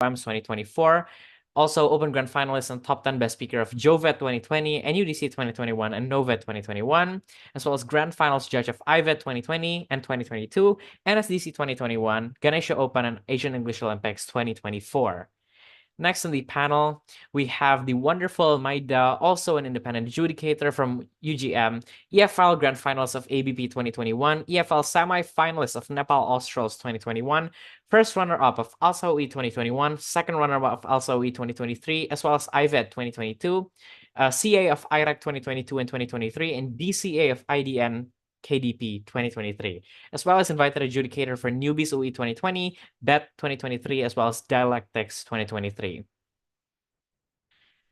2024. Also, Open Grand Finalist and Top 10 Best Speaker of JOVET 2020, NUDC 2021, and NOVET 2021, as well as Grand Finals Judge of IVED 2020 and 2022, NSDC 2021, Ganesha Open, and Asian English Olympics 2024. Next on the panel, we have the wonderful Mayda, also an independent adjudicator from UGM, EFL Grand Finals of ABP 2021, EFL Semi-Finalist of Nepal Australs 2021, first runner-up of ALSA-OE 2021, second runner-up of ALSA-OE 2023, as well as IVED 2022, CA of IREC 2022 and 2023, and DCA of IDN KDP 2023, as well as invited adjudicator for Newbies OE 2020, BET 2023, as well as Dialectics 2023.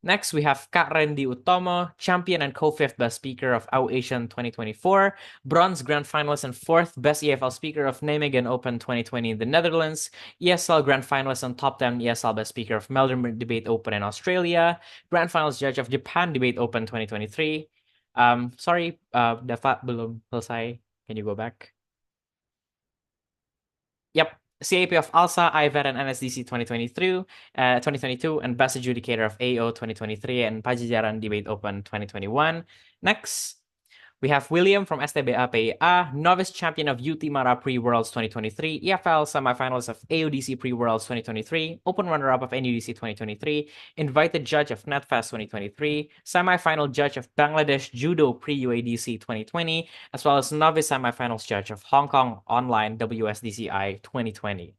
Next, we have Kak Rendy Utomo, champion and co-fifth best speaker of AU Asian 2024, bronze grand finalist and fourth best EFL speaker of Nijmegen Open 2020 in the Netherlands, ESL grand finalist and top 10 ESL best speaker of Melbourne Debate Open in Australia, grand finals judge of Japan Debate Open 2023. Sorry, Dafa belum selesai. Can you go back? Yep. CAP of ALSA, IVED, and NSDC 2022, and Best Adjudicator of AO 2023 and Pajajaran Debate Open 2021. Next, we have William from STBA PIA, novice champion of UTMara Pre-Worlds 2023, EFL semifinalist of AUDC Pre-Worlds 2023, open runner-up of NUDC 2023, invited judge of NetFest 2023, semifinal judge of Bangladesh Judo Pre-UADC 2020, as well as novice semifinals judge of Hong Kong Online WSDCI 2020.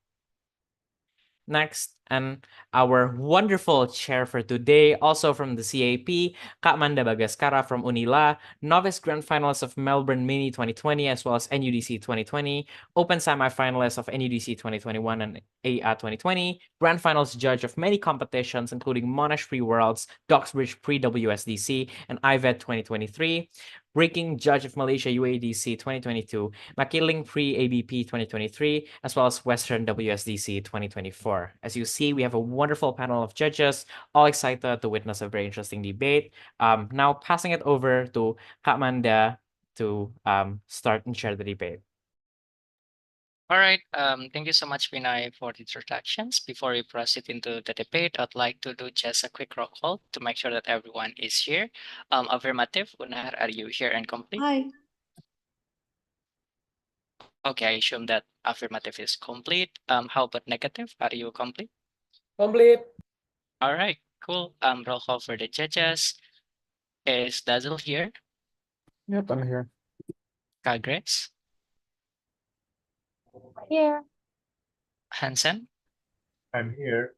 Next, and our wonderful chair for today, also from the CAP, Kak Manda Bagaskara from Unila, novice grand finalist of Melbourne Mini 2020, as well as NUDC 2020, open semi-finalist of NUDC 2021 and AA 2020, grand finals judge of many competitions, including Monash Pre-Worlds, Doxbridge Pre-WSDC, and IVED 2023, breaking judge of Malaysia UADC 2022, Makiling Pre-ABP 2023, as well as Western WSDC 2024. As you see, we have a wonderful panel of judges, all excited to witness a very interesting debate. Now passing it over to Kak Manda to start and share the debate. All right, thank you so much, Vinay, for the introductions. Before we proceed into the debate, I'd like to do just a quick roll call to make sure that everyone is here. Affirmative, UNAIR, are you here and complete? Hi. Okay, I assume that affirmative is complete. How about negative? Are you complete? Complete. All right, cool. Roll call for the judges. Is Dazzle here? Yep, I'm here. Grace? Here. Hansen? I'm here.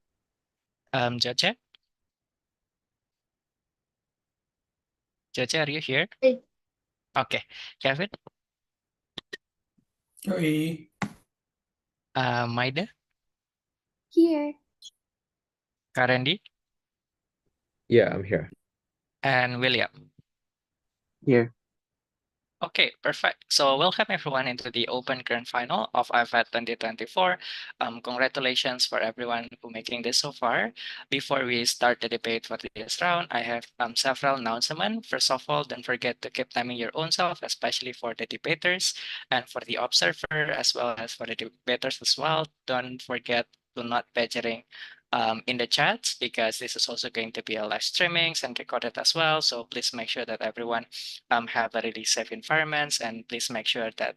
Joce? Joce, are you here? Hey. Okay. Kevin? Hey. Mayda? Here. Rendy? Yeah, I'm here. And William? Here. Okay, perfect. So welcome everyone into the Open Grand Final of IVED 2024. Congratulations for everyone who making this so far. Before we start the debate for this round, I have several announcements. First of all, don't forget to keep timing your own self, especially for the debaters and for the observer, as well as for the debaters as well. Don't forget to not badgering in the chats, because this is also going to be a live streaming and recorded as well. So please make sure that everyone have a really safe environments, and please make sure that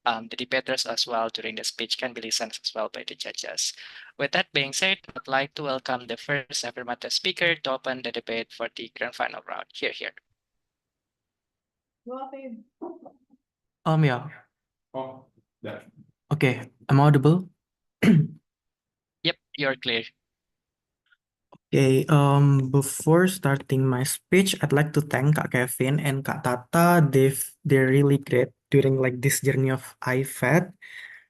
the debaters as well during the speech can be listened as well by the judges. With that being said, I'd like to welcome the first affirmative speaker to open the debate for the grand final round. Here. Yeah. Oh, there. Okay, I'm audible. Yep, you're clear. Okay, before starting my speech, I'd like to thank Kak Kevin and Kak Tata. They're really great during like this journey of IVED,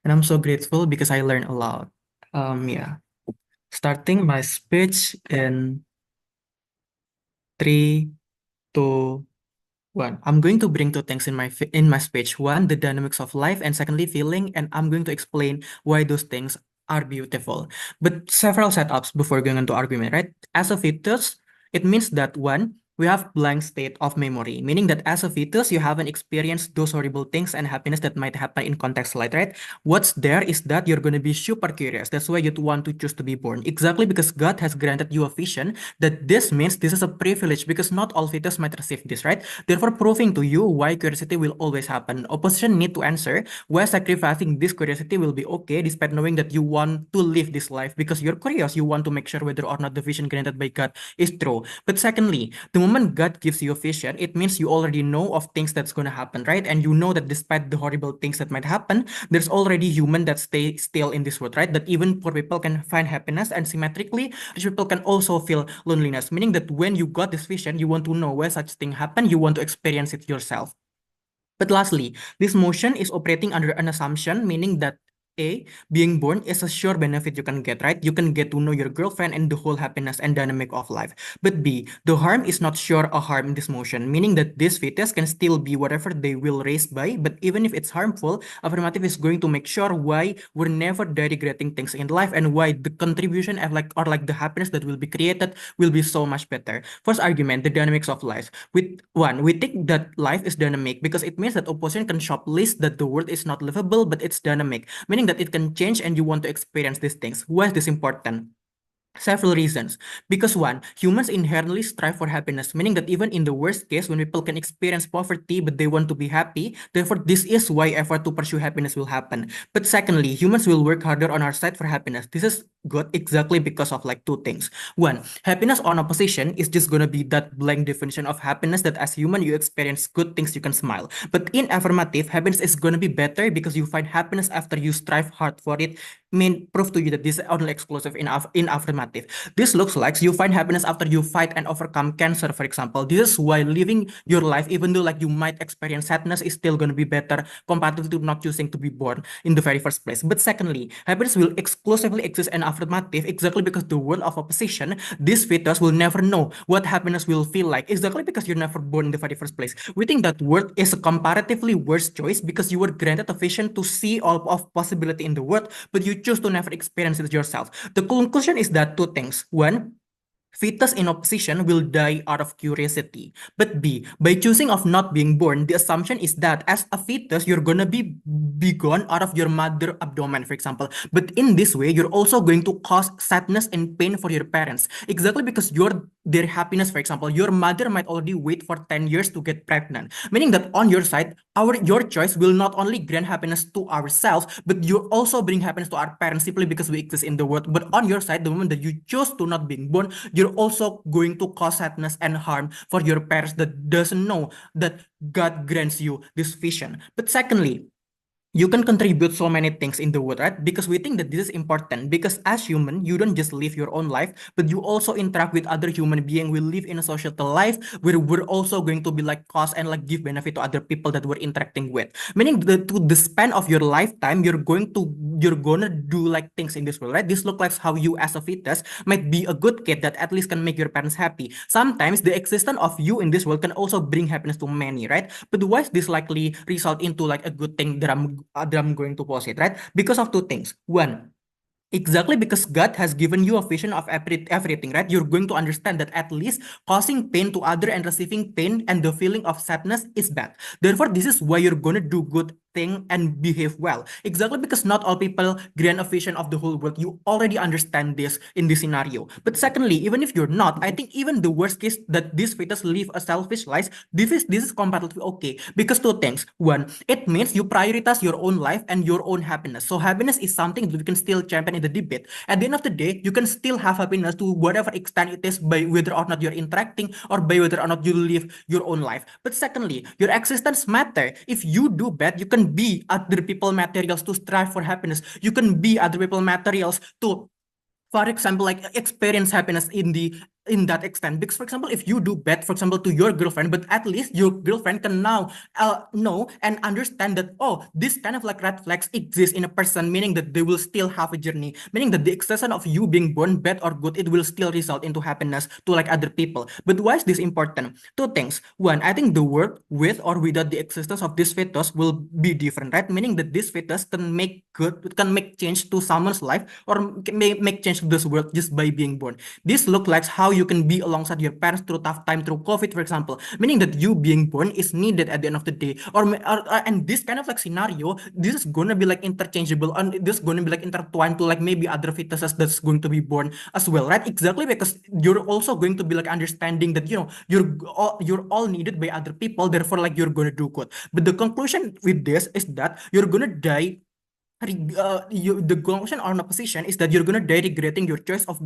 and I'm so grateful because I learned a lot. Yeah, starting my speech in 3, 2, 1. I'm going to bring two things in my speech. One, the dynamics of life, and secondly, feeling. And I'm going to explain why those things are beautiful. But several setups before going into argument, right? As a fetus, it means that one, we have blank state of memory, meaning that as a fetus, you haven't experienced those horrible things and happiness that might happen in context light, right? What's there is that you're going to be super curious. That's why you'd want to choose to be born. Exactly because God has granted you a vision that this means this is a privilege because not all fetus might receive this, right? Therefore, proving to you why curiosity will always happen. Opposition need to answer why sacrificing this curiosity will be okay despite knowing that you want to live this life because you're curious. You want to make sure whether or not the vision granted by God is true. But secondly, the moment God gives you a vision, it means you already know of things that's going to happen, right? And you know that despite the horrible things that might happen, there's already human that stay still in this world, right? That even poor people can find happiness, and symmetrically, rich people can also feel loneliness, meaning that when you got this vision, you want to know where such thing happen, you want to experience it yourself. But lastly, this motion is operating under an assumption, meaning that A, being born is a sure benefit you can get, right? You can get to know your girlfriend and the whole happiness and dynamic of life. But B, the harm is not sure a harm in this motion, meaning that this fetus can still be whatever they will raised by, but even if it's harmful, affirmative is going to make sure why we're never regretting things in life and why the contribution and the happiness that will be created will be so much better. First argument, the dynamics of life. With one, we think that life is dynamic because it means that opposition can shoplift that the world is not livable, but it's dynamic, meaning that it can change and you want to experience these things. Why is this important? Several reasons. Because one, humans inherently strive for happiness, meaning that even in the worst case, when people can experience poverty but they want to be happy, therefore this is why effort to pursue happiness will happen. But secondly, humans will work harder on our side for happiness. This is good exactly because of two things. One, happiness on opposition is just gonna be that blank definition of happiness that as human you experience good things, you can smile. But in affirmative, happiness is gonna be better because you find happiness after you strive hard for it. Prove to you that this is only exclusive in affirmative. This looks like you find happiness after you fight and overcome cancer, for example. This is why living your life, even though you might experience sadness, is still going to be better compared to not choosing to be born in the very first place. But secondly, happiness will exclusively exist in affirmative exactly because the world of opposition, this fetus will never know what happiness will feel like exactly because you're never born in the very first place. We think that world is a comparatively worse choice because you were granted a vision to see all of possibility in the world, but you choose to never experience it yourself. The conclusion is that two things. One, fetus in opposition will die out of curiosity. But B, by choosing of not being born, the assumption is that as a fetus, you're gonna be gone out of your mother abdomen, for example. But in this way, you're also going to cause sadness and pain for your parents. Exactly because their happiness, for example, your mother might already wait for 10 years to get pregnant. Meaning that on your side, your choice will not only grant happiness to ourselves, but you also bring happiness to our parents simply because we exist in the world. But on your side, the moment that you choose to not being born, you're also going to cause sadness and harm for your parents that doesn't know that God grants you this vision. But secondly, you can contribute so many things in the world, right? Because we think that this is important because as human, you don't just live your own life, but you also interact with other human beings. We live in a societal life where we're also going to be cause and give benefit to other people that we're interacting with. Meaning to the span of your lifetime, you're gonna do things in this world, right? This looks like how you as a fetus might be a good kid that at least can make your parents happy. Sometimes the existence of you in this world can also bring happiness to many, right? But why is this likely result into a good thing that I'm going to posit, right? Because of two things. One, exactly because God has given you a vision of everything, right? You're going to understand that at least causing pain to other and receiving pain and the feeling of sadness is bad. Therefore, this is why you're going to do good thing and behave well. Exactly because not all people grant a vision of the whole world. You already understand this in this scenario. But secondly, even if you're not, I think even the worst case that these fetus live a selfish life, this is completely okay. Because two things. One, it means you prioritize your own life and your own happiness. So happiness is something that we can still champion in the debate. At the end of the day, you can still have happiness to whatever extent it is by whether or not you're interacting or by whether or not you live your own life. But secondly, your existence matter. If you do bad, you can be other people materials to strive for happiness. You can be other people materials to, for example, experience happiness in that extent. Because, for example, if you do bad, for example, to your girlfriend, but at least your girlfriend can now know and understand that, oh, this kind of red flags exist in a person, meaning that they will still have a journey, meaning that the extension of you being born bad or good, it will still result into happiness to other people. But why is this important? Two things. One, I think the world with or without the existence of this fetus will be different, right? Meaning that this fetus can make change to someone's life or make change to this world just by being born. This looks like how how you can be alongside your parents through tough time through COVID, for example, meaning that you being born is needed at the end of the day. And this kind of like scenario, this is gonna be like interchangeable, and this is gonna be like intertwined to like maybe other fetuses that's going to be born as well, right? Exactly, because you're also going to be like understanding that you're all needed by other people, therefore like you're gonna do good. But the conclusion with this is that you're gonna die. The conclusion on a position is that you're gonna die regretting your choice of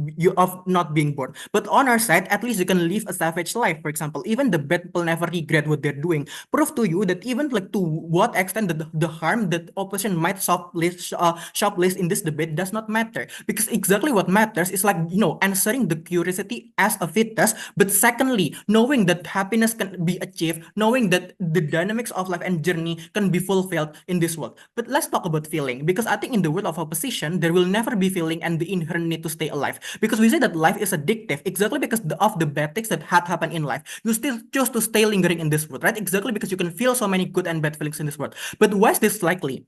not being born. But on our side, at least you can live a savage life. For example, even the bad people never regret what they're doing. Prove to you that even like to what extent the harm that opposition might shoplift in this debate does not matter, because exactly what matters is like answering the curiosity as a fetus. But secondly, knowing that happiness can be achieved, knowing that the dynamics of life and journey can be fulfilled in this world. But let's talk about feeling, because I think in the world of opposition, there will never be feeling and the inherent need to stay alive. Because we say that life is addictive, exactly because of the bad things that had happened in life. You still choose to stay lingering in this world, right? Exactly because you can feel so many good and bad feelings in this world. But why is this likely?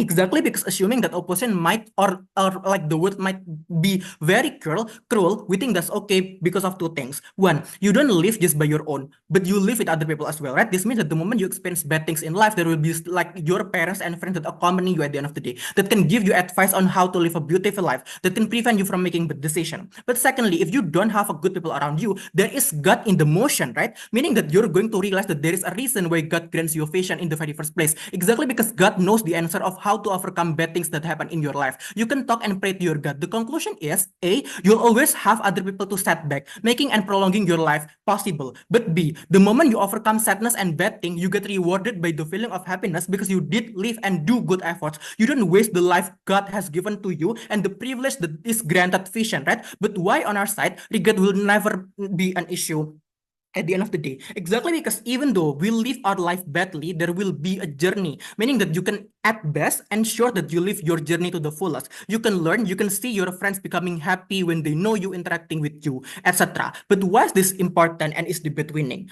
Exactly because assuming that opposition might or like the world might be very cruel, we think that's okay because of two things. One, you don't live just by your own, but you live with other people as well, right? This means that the moment you experience bad things in life, there will be like your parents and friends that accompany you at the end of the day, that can give you advice on how to live a beautiful life, that can prevent you from making bad decision. But secondly, if you don't have a good people around you, there is God in the motion, right? Meaning that you're going to realize that there is a reason why God grants you vision in the very first place. Exactly because God knows the answer of how to overcome bad things that happen in your life. You can talk and pray to your God. The conclusion is A, you'll always have other people to set back, making and prolonging your life possible. But B, the moment you overcome sadness and bad thing, you get rewarded by the feeling of happiness because you did live and do good efforts. You don't waste the life God has given to you and the privilege that is granted vision, right? But why on our side, regret will never be an issue at the end of the day? Exactly because even though we live our life badly, there will be a journey, meaning that you can at best ensure that you live your journey to the fullest. You can learn, you can see your friends becoming happy when they know you interacting with you, etc. But why is this important and is debate winning?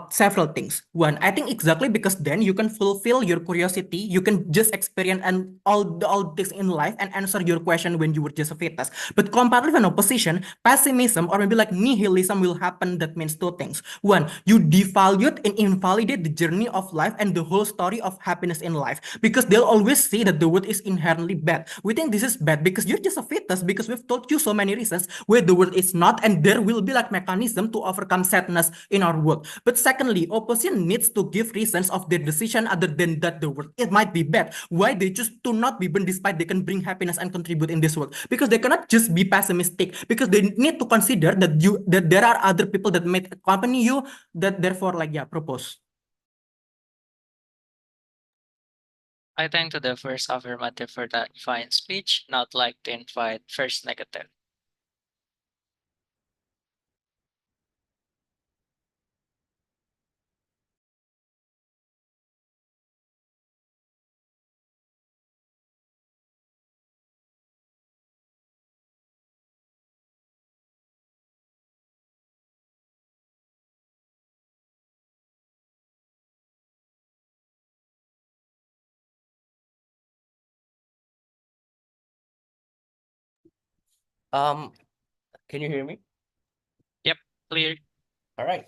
Several things. One, I think exactly because then you can fulfill your curiosity, you can just experience and all things in life and answer your question when you were just a fetus. But compared with an opposition, pessimism or maybe like nihilism will happen. That means two things. One, you devaluate and invalidate the journey of life and the whole story of happiness in life, because they'll always say that the world is inherently bad. We think this is bad because you're just a fetus, because we've told you so many reasons where the world is not, and there will be like mechanism to overcome sadness in our world. But secondly, opposition needs to give reasons of their decision other than that the world it might be bad. Why they choose to not be born despite they can bring happiness and contribute in this world? Because they cannot just be pessimistic, because they need to consider that there are other people that might accompany you, that therefore like propose. I thank to the first affirmative for that fine speech, not like to invite first negative. Can you hear me? Yep, clear. All right.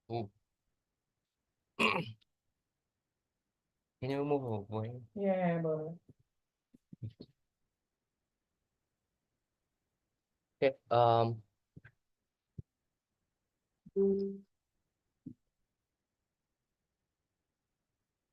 Ooh. Can you move away? Yeah, bro. Okay.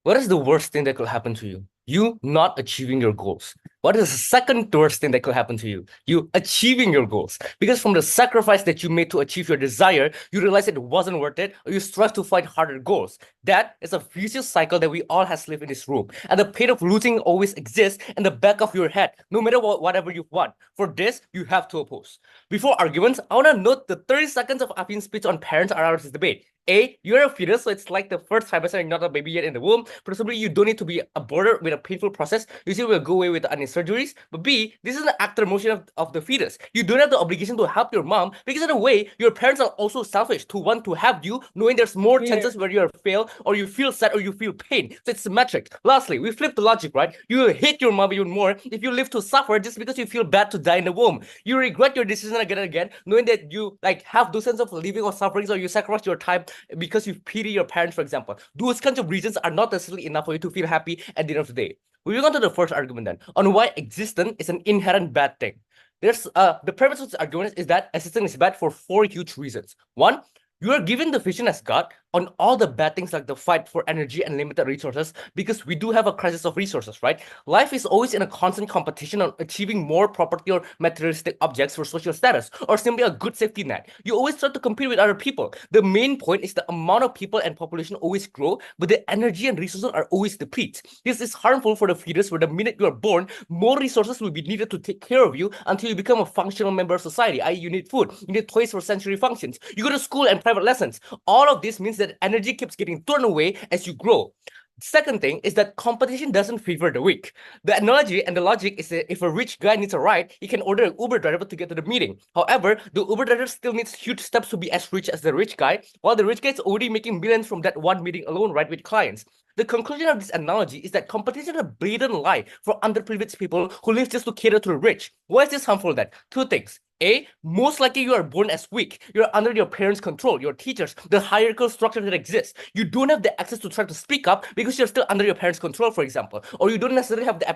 What is the worst thing that could happen to you? You not achieving your goals. What is the second worst thing that could happen to you? You achieving your goals. Because from the sacrifice that you made to achieve your desire, you realize it wasn't worth it, or you strive to find harder goals. That is a vicious cycle that we all have lived in this room. And the pain of losing always exists in the back of your head, no matter whatever you want. For this, you have to oppose. Before arguments, I want to note the 30 seconds of Avim's speech on parents around this debate. A, you're a fetus, so it's like the first trimester and you're not a baby yet in the womb. Presumably, you don't need to be aborted with a painful process. Usually, will go away with any surgeries. But B, this is an actor motion of the fetus. You don't have the obligation to help your mom because in a way, your parents are also selfish to want to have you, knowing there's more chances where you fail or you feel sad or you feel pain. So it's symmetric. Lastly, we flip the logic, right? You will hate your mom even more if you live to suffer just because you feel bad to die in the womb. You regret your decision again and again, knowing that you like have those sense of living or sufferings, or you sacrifice your time because you pity your parents, for example. Those kinds of reasons are not necessarily enough for you to feel happy at the end of the day. Moving on to the first argument then, on why existence is an inherent bad thing. There's the premise of this argument is that existence is bad for 4 huge reasons. One, you are given the vision as God on all the bad things like the fight for energy and limited resources, because we do have a crisis of resources, right? Life is always in a constant competition on achieving more property or materialistic objects for social status, or simply a good safety net. You always try to compete with other people. The main point is the amount of people and population always grow, but the energy and resources are always depleted. This is harmful for the fetus, where the minute you are born, more resources will be needed to take care of you until you become a functional member of society, i.e. you need food, you need toys for sensory functions, you go to school and private lessons. All of this means that energy keeps getting thrown away as you grow. Second thing is that competition doesn't favor the weak. The analogy and the logic is that if a rich guy needs a ride, he can order an Uber driver to get to the meeting. However, the Uber driver still needs huge steps to be as rich as the rich guy, while the rich guy is already making millions from that one meeting alone, right, with clients. The conclusion of this analogy is that competition is a blatant lie for underprivileged people who live just to cater to the rich. Why is this harmful then? 2 things. A, most likely you are born as weak. You're under your parents' control, your teachers, the hierarchical structure that exists. You don't have the access to try to speak up because you're still under your parents' control, for example. Or you don't necessarily have the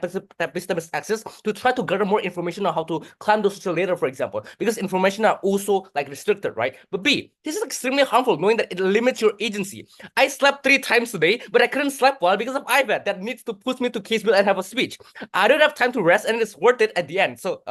epistemist access to try to gather more information on how to climb the social ladder, for example, because information are also like restricted, right? But B, this is extremely harmful, knowing that it limits your agency. I slept 3 times today, but I couldn't sleep well because of IVED that needs to push me to Caseville and have a speech. I don't have time to rest, and it's worth it at the end. So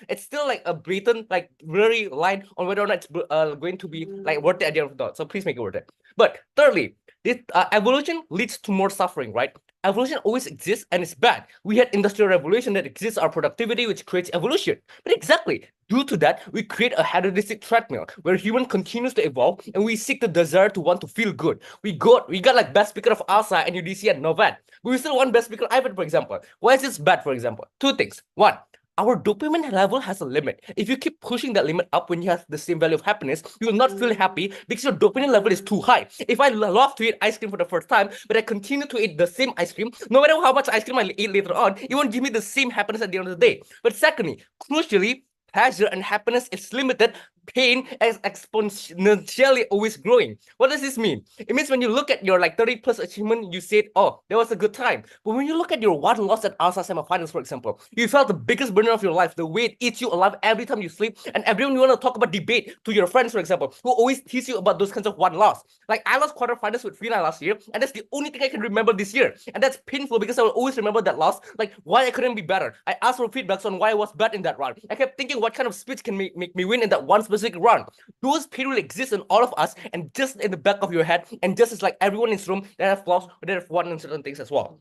it's still like a blatant, like blurry line on whether or not it's going to be like worth it at the end of the day. So please make it worth it. But thirdly, this evolution leads to more suffering, right? Evolution always exists and it's bad. We had industrial revolution that exists our productivity, which creates evolution. But exactly, due to that, we create a hedonistic treadmill where human continues to evolve and we seek the desire to want to feel good. We got like best speaker of ALSA and UDC and NOVAD. But we still want best speaker of IVED, for example. Why is this bad, for example? 2 things. 1, our dopamine level has a limit. If you keep pushing that limit up when you have the same value of happiness, you will not feel happy because your dopamine level is too high. If I love to eat ice cream for the first time, but I continue to eat the same ice cream, no matter how much ice cream I eat later on, it won't give me the same happiness at the end of the day. But secondly, crucially, pleasure and happiness is limited. Pain is exponentially always growing. What does this mean? It means when you look at your like 30 plus achievement, you said, oh, that was a good time. But when you look at your one loss at ALSA semifinals, for example, you felt the biggest burden of your life, the way it eats you alive every time you sleep, and everyone you want to talk about debate to your friends, for example, who always tease you about those kinds of one loss. Like I lost quarterfinals with Fina last year, and that's the only thing I can remember this year. And that's painful because I will always remember that loss, like why I couldn't be better. I asked for feedbacks on why I was bad in that round. I kept thinking what kind of speech can make me win in that one specific round. Those pain will exist in all of us and just in the back of your head, and just as like everyone in this room that have flaws, that have won in certain things as well.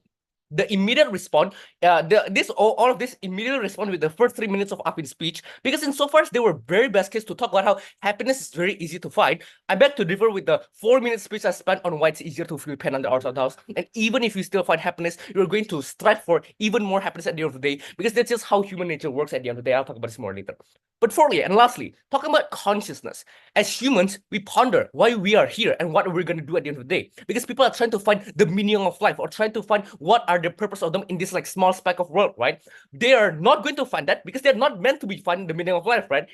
The immediate response, all of this immediately respond with the first 3 minutes of Avim's speech, because insofar as they were very best case to talk about how happiness is very easy to find, I beg to differ with the 4-minute speech I spent on why it's easier to feel pain on the outside of the house. And even if you still find happiness, you're going to strive for even more happiness at the end of the day, because that's just how human nature works at the end of the day. I'll talk about this more later. But fourthly and lastly, talking about consciousness. As humans, we ponder why we are here and what we're going to do at the end of the day. Because people are trying to find the meaning of life, or trying to find what are the purpose of them in this like small speck of world, right? They are not going to find that because they're not meant to be finding the meaning of life, right?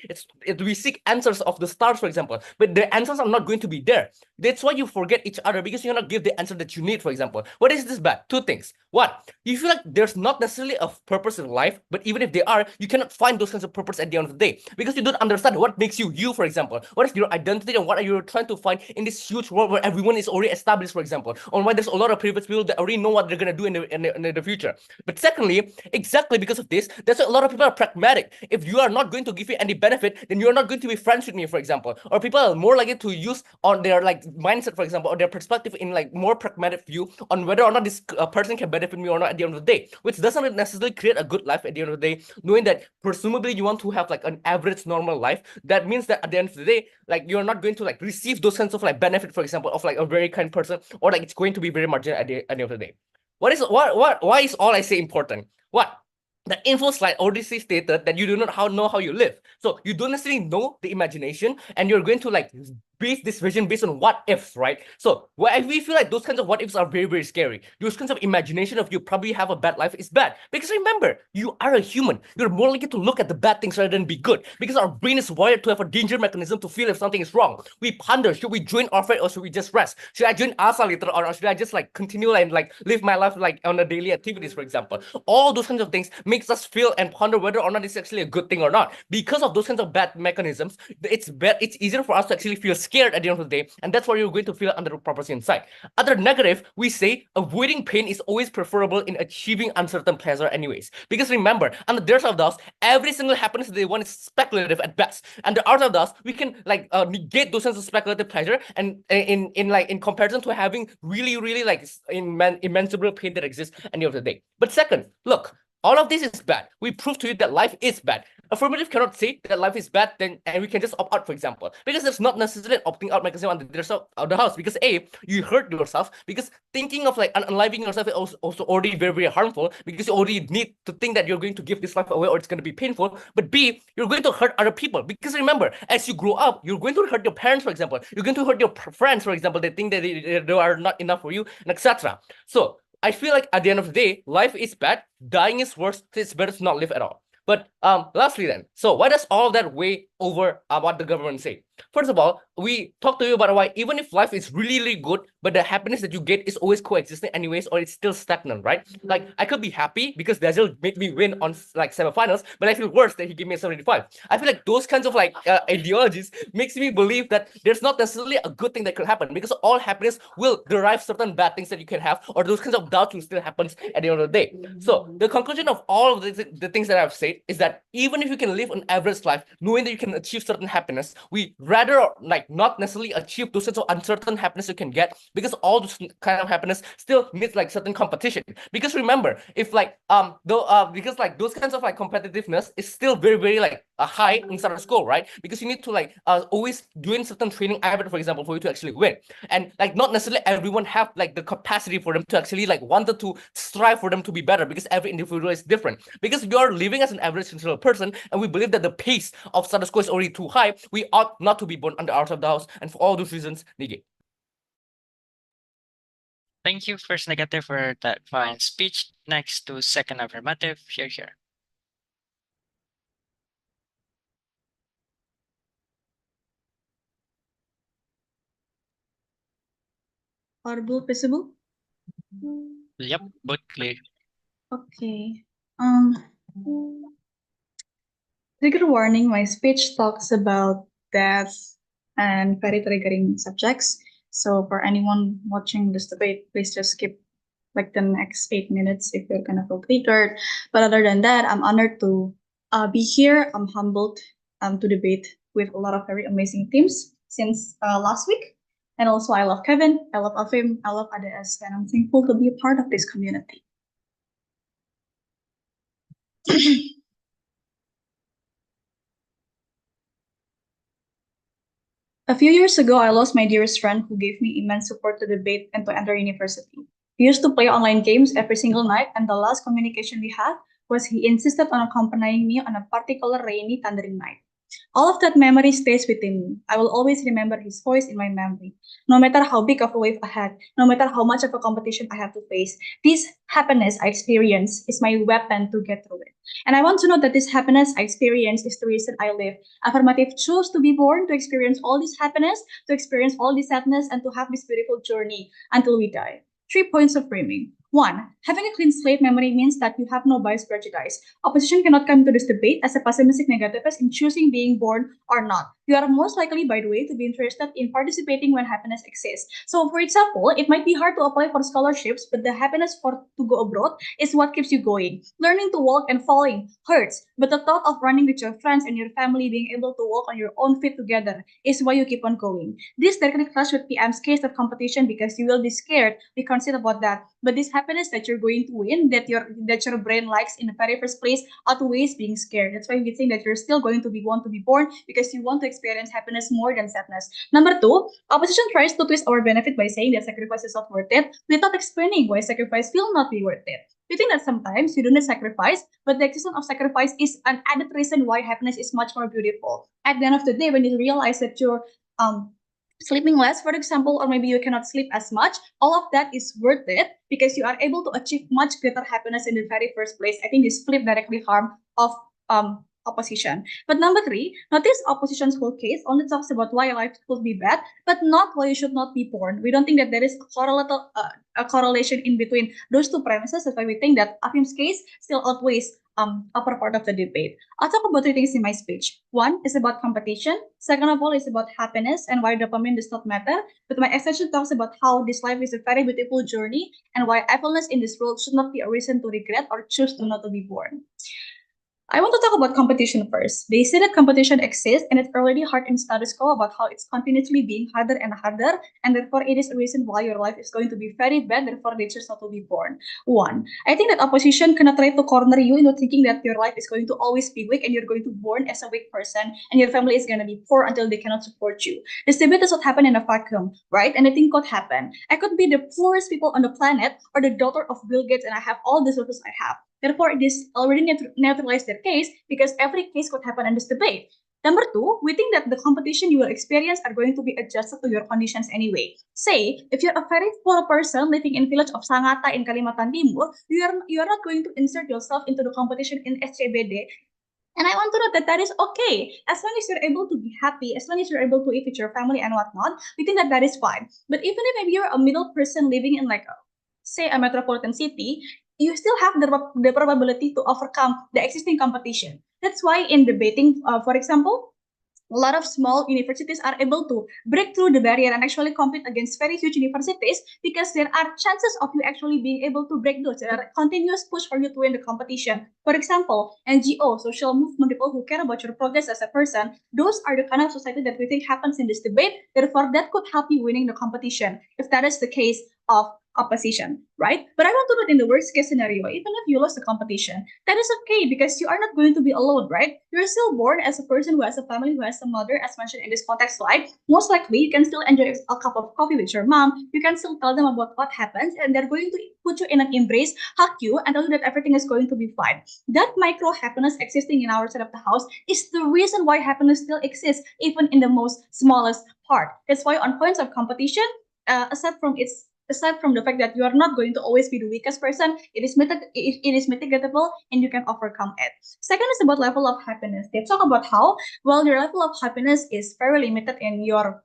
We seek answers of the stars, for example, but the answers are not going to be there. That's why you forget each other, because you cannot give the answer that you need, for example. What is this bad? 2 things. 1, you feel like there's not necessarily a purpose in life, but even if they are, you cannot find those kinds of purpose at the end of the day because you don't understand what makes you you, for example. What is your identity and what are you trying to find in this huge world where everyone is already established, for example, or why there's a lot of privileged people that already know what they're going to do in in the future. But secondly, exactly because of this, that's why a lot of people are pragmatic. If you are not going to give me any benefit, then you're not going to be friends with me, for example. Or people are more likely to use on their like mindset, for example, or their perspective in like more pragmatic view on whether or not this person can benefit me or not at the end of the day, which doesn't necessarily create a good life at the end of the day, knowing that presumably you want to have like an average normal life. That means that at the end of the day, like you're not going to like receive those kinds of like benefit, for example, of like a very kind person, or like it's going to be very marginal at the end of the day. Why is all I say important? What? The info slide already stated that you do not know how you live. So you don't necessarily know the imagination, and you're going to like base this vision based on what ifs, right? So we feel like those kinds of what ifs are very, very scary. Those kinds of imagination of you probably have a bad life is bad. Because remember, you are a human. You're more likely to look at the bad things rather than be good. Because our brain is wired to have a danger mechanism to feel if something is wrong. We ponder, should we join our fight or should we just rest? Should I join Asa later on, or should I just like continue and like live my life like on a daily activities, for example? All those kinds of things makes us feel and ponder whether or not it's actually a good thing or not. Because of those kinds of bad mechanisms, it's easier for us to actually feel scared at the end of the day, and that's why you're going to feel under the proportion inside. Other negative, we say avoiding pain is always preferable in achieving uncertain pleasure anyways. Because remember, under the art of dust, every single happiness they want is speculative at best. And the art of dust, we can like negate those kinds of speculative pleasure and in comparison to having really like immensurable pain that exists at the end of the day. But second, look, all of this is bad. We prove to you that life is bad. Affirmative cannot say that life is bad, and we can just opt out, for example, because there's not necessarily an opting out mechanism under the house. Because A, you hurt yourself, because thinking of like unaliving yourself is also already very, very harmful, because you already need to think that you're going to give this life away or it's going to be painful. But B, you're going to hurt other people, because remember, as you grow up, you're going to hurt your parents, for example. You're going to hurt your friends, for example. They think that they are not enough for you, and etc. So I feel like at the end of the day, life is bad, dying is worse, it's better to not live at all. But lastly then, so why does all that weigh over what the government say? First of all, we talked to you about why even if life is really good, but the happiness that you get is always coexisting anyways, or it's still stagnant, right? Like I could be happy because Dazzle made me win on like semifinals, but I feel worse that he gave me a 75. I feel like those kinds of like ideologies makes me believe that there's not necessarily a good thing that could happen, because all happiness will derive certain bad things that you can have, or those kinds of doubts will still happen at the end of the day. So the conclusion of all of the things that I've said is that even if you can live an average life, knowing that you can achieve certain happiness, we rather like not necessarily achieve those sorts of uncertain happiness you can get, because all those kind of happiness still needs like certain competition. Because remember, if like because like those kinds of like competitiveness is still very like high inside of school, right? Because you need to like always doing certain training, IVED, for example, for you to actually win. And like not necessarily everyone have like the capacity for them to actually like wanted to strive for them to be better, because every individual is different. Because you're living as an average person, and we believe that the pace of status quo is already too high, we ought not to be born under out of the house, and for all those reasons, negate. Thank you, first negative, for that fine speech. Next to second affirmative, here. Audible, visible? Yep, both clear. Okay. Trigger warning, my speech talks about death and very triggering subjects. So for anyone watching this debate, please just skip like the next 8 minutes if you're gonna feel triggered. But other than that, I'm honored to be here. I'm humbled to debate with a lot of very amazing teams since last week. And also I love Kevin, I love Avim, I love ADS, and I'm thankful to be a part of this community. A few years ago, I lost my dearest friend who gave me immense support to debate and to enter university. We used to play online games every single night, and the last communication we had was he insisted on accompanying me on a particular rainy, thundering night. All of that memory stays within me. I will always remember his voice in my memory. No matter how big of a wave I had, no matter how much of a competition I have to face, this happiness I experience is my weapon to get through it. And I want to know that this happiness I experience is the reason I live. Affirmative chose to be born to experience all this happiness, to experience all this sadness, and to have this beautiful journey until we die. 3 points of framing. 1. Having a clean slate memory means that you have no bias prejudice. Opposition cannot come to this debate as a pessimistic negativist in choosing being born or not. You are most likely, by the way, to be interested in participating when happiness exists. So, for example, it might be hard to apply for scholarships, but the happiness to go abroad is what keeps you going. Learning to walk and falling hurts, but the thought of running with your friends and your family being able to walk on your own feet together is why you keep on going. This directly clashes with PM's case of competition because you will be scared, be concerned about that. But this happiness that you're going to win, that your brain likes in the very first place, outweighs being scared. That's why we think that you're still going to want to be born because you want to experience happiness more than sadness. Number 2, opposition tries to twist our benefit by saying that sacrifice is not worth it, without explaining why sacrifice will not be worth it. We think that sometimes you do not sacrifice, but the existence of sacrifice is an added reason why happiness is much more beautiful. At the end of the day, when you realize that you're sleeping less, for example, or maybe you cannot sleep as much, all of that is worth it because you are able to achieve much greater happiness in the very first place. I think this flip directly harm of opposition. But number 3, notice opposition's whole case only talks about why life could be bad, but not why you should not be born. We don't think that there is a correlation in between those two premises. That's why we think that Avim's case still outweighs upper part of the debate. I'll talk about 3 things in my speech. 1 is about competition. Second of all is about happiness and why dopamine does not matter. But my extension talks about how this life is a very beautiful journey and why evilness in this world should not be a reason to regret or choose to not to be born. I want to talk about competition first. They say that competition exists and it's already hard in status quo about how it's continuously being harder and harder, and therefore it is a reason why your life is going to be very bad, therefore they choose not to be born. 1, I think that opposition cannot try to corner you into thinking that your life is going to always be weak and you're going to be born as a weak person and your family is going to be poor until they cannot support you. This debate does not happen in a vacuum, right? And I think could happen. I could be the poorest people on the planet or the daughter of Bill Gates and I have all the resources I have. Therefore, it is already neutralized their case because every case could happen in this debate. Number 2, we think that the competition you will experience are going to be adjusted to your conditions anyway. Say, if you're a very poor person living in village of Sangata in Kalimantan Timur, you are not going to insert yourself into the competition in SCBD. And I want to know that that is okay. As long as you're able to be happy, as long as you're able to eat with your family and whatnot, we think that that is fine. But even if maybe you're a middle person living in say a metropolitan city, you still have the probability to overcome the existing competition. That's why in debating, for example, a lot of small universities are able to break through the barrier and actually compete against very huge universities because there are chances of you actually being able to break those. There are a continuous push for you to win the competition. For example, NGO, social movement, people who care about your progress as a person, those are the kind of society that we think happens in this debate. Therefore, that could help you winning the competition if that is the case of opposition, right? But I want to note in the worst case scenario, even if you lost the competition, that is okay because you are not going to be alone, right? You're still born as a person who has a family, who has a mother, as mentioned in this context slide. Most likely, you can still enjoy a cup of coffee with your mom. You can still tell them about what happens, and they're going to put you in an embrace, hug you, and tell you that everything is going to be fine. That micro happiness existing in our side of the house is the reason why happiness still exists, even in the most smallest part. That's why on points of competition, aside from the fact that you are not going to always be the weakest person, it is mitigatable and you can overcome it. Second is about level of happiness. They talk about how, well, your level of happiness is very limited and your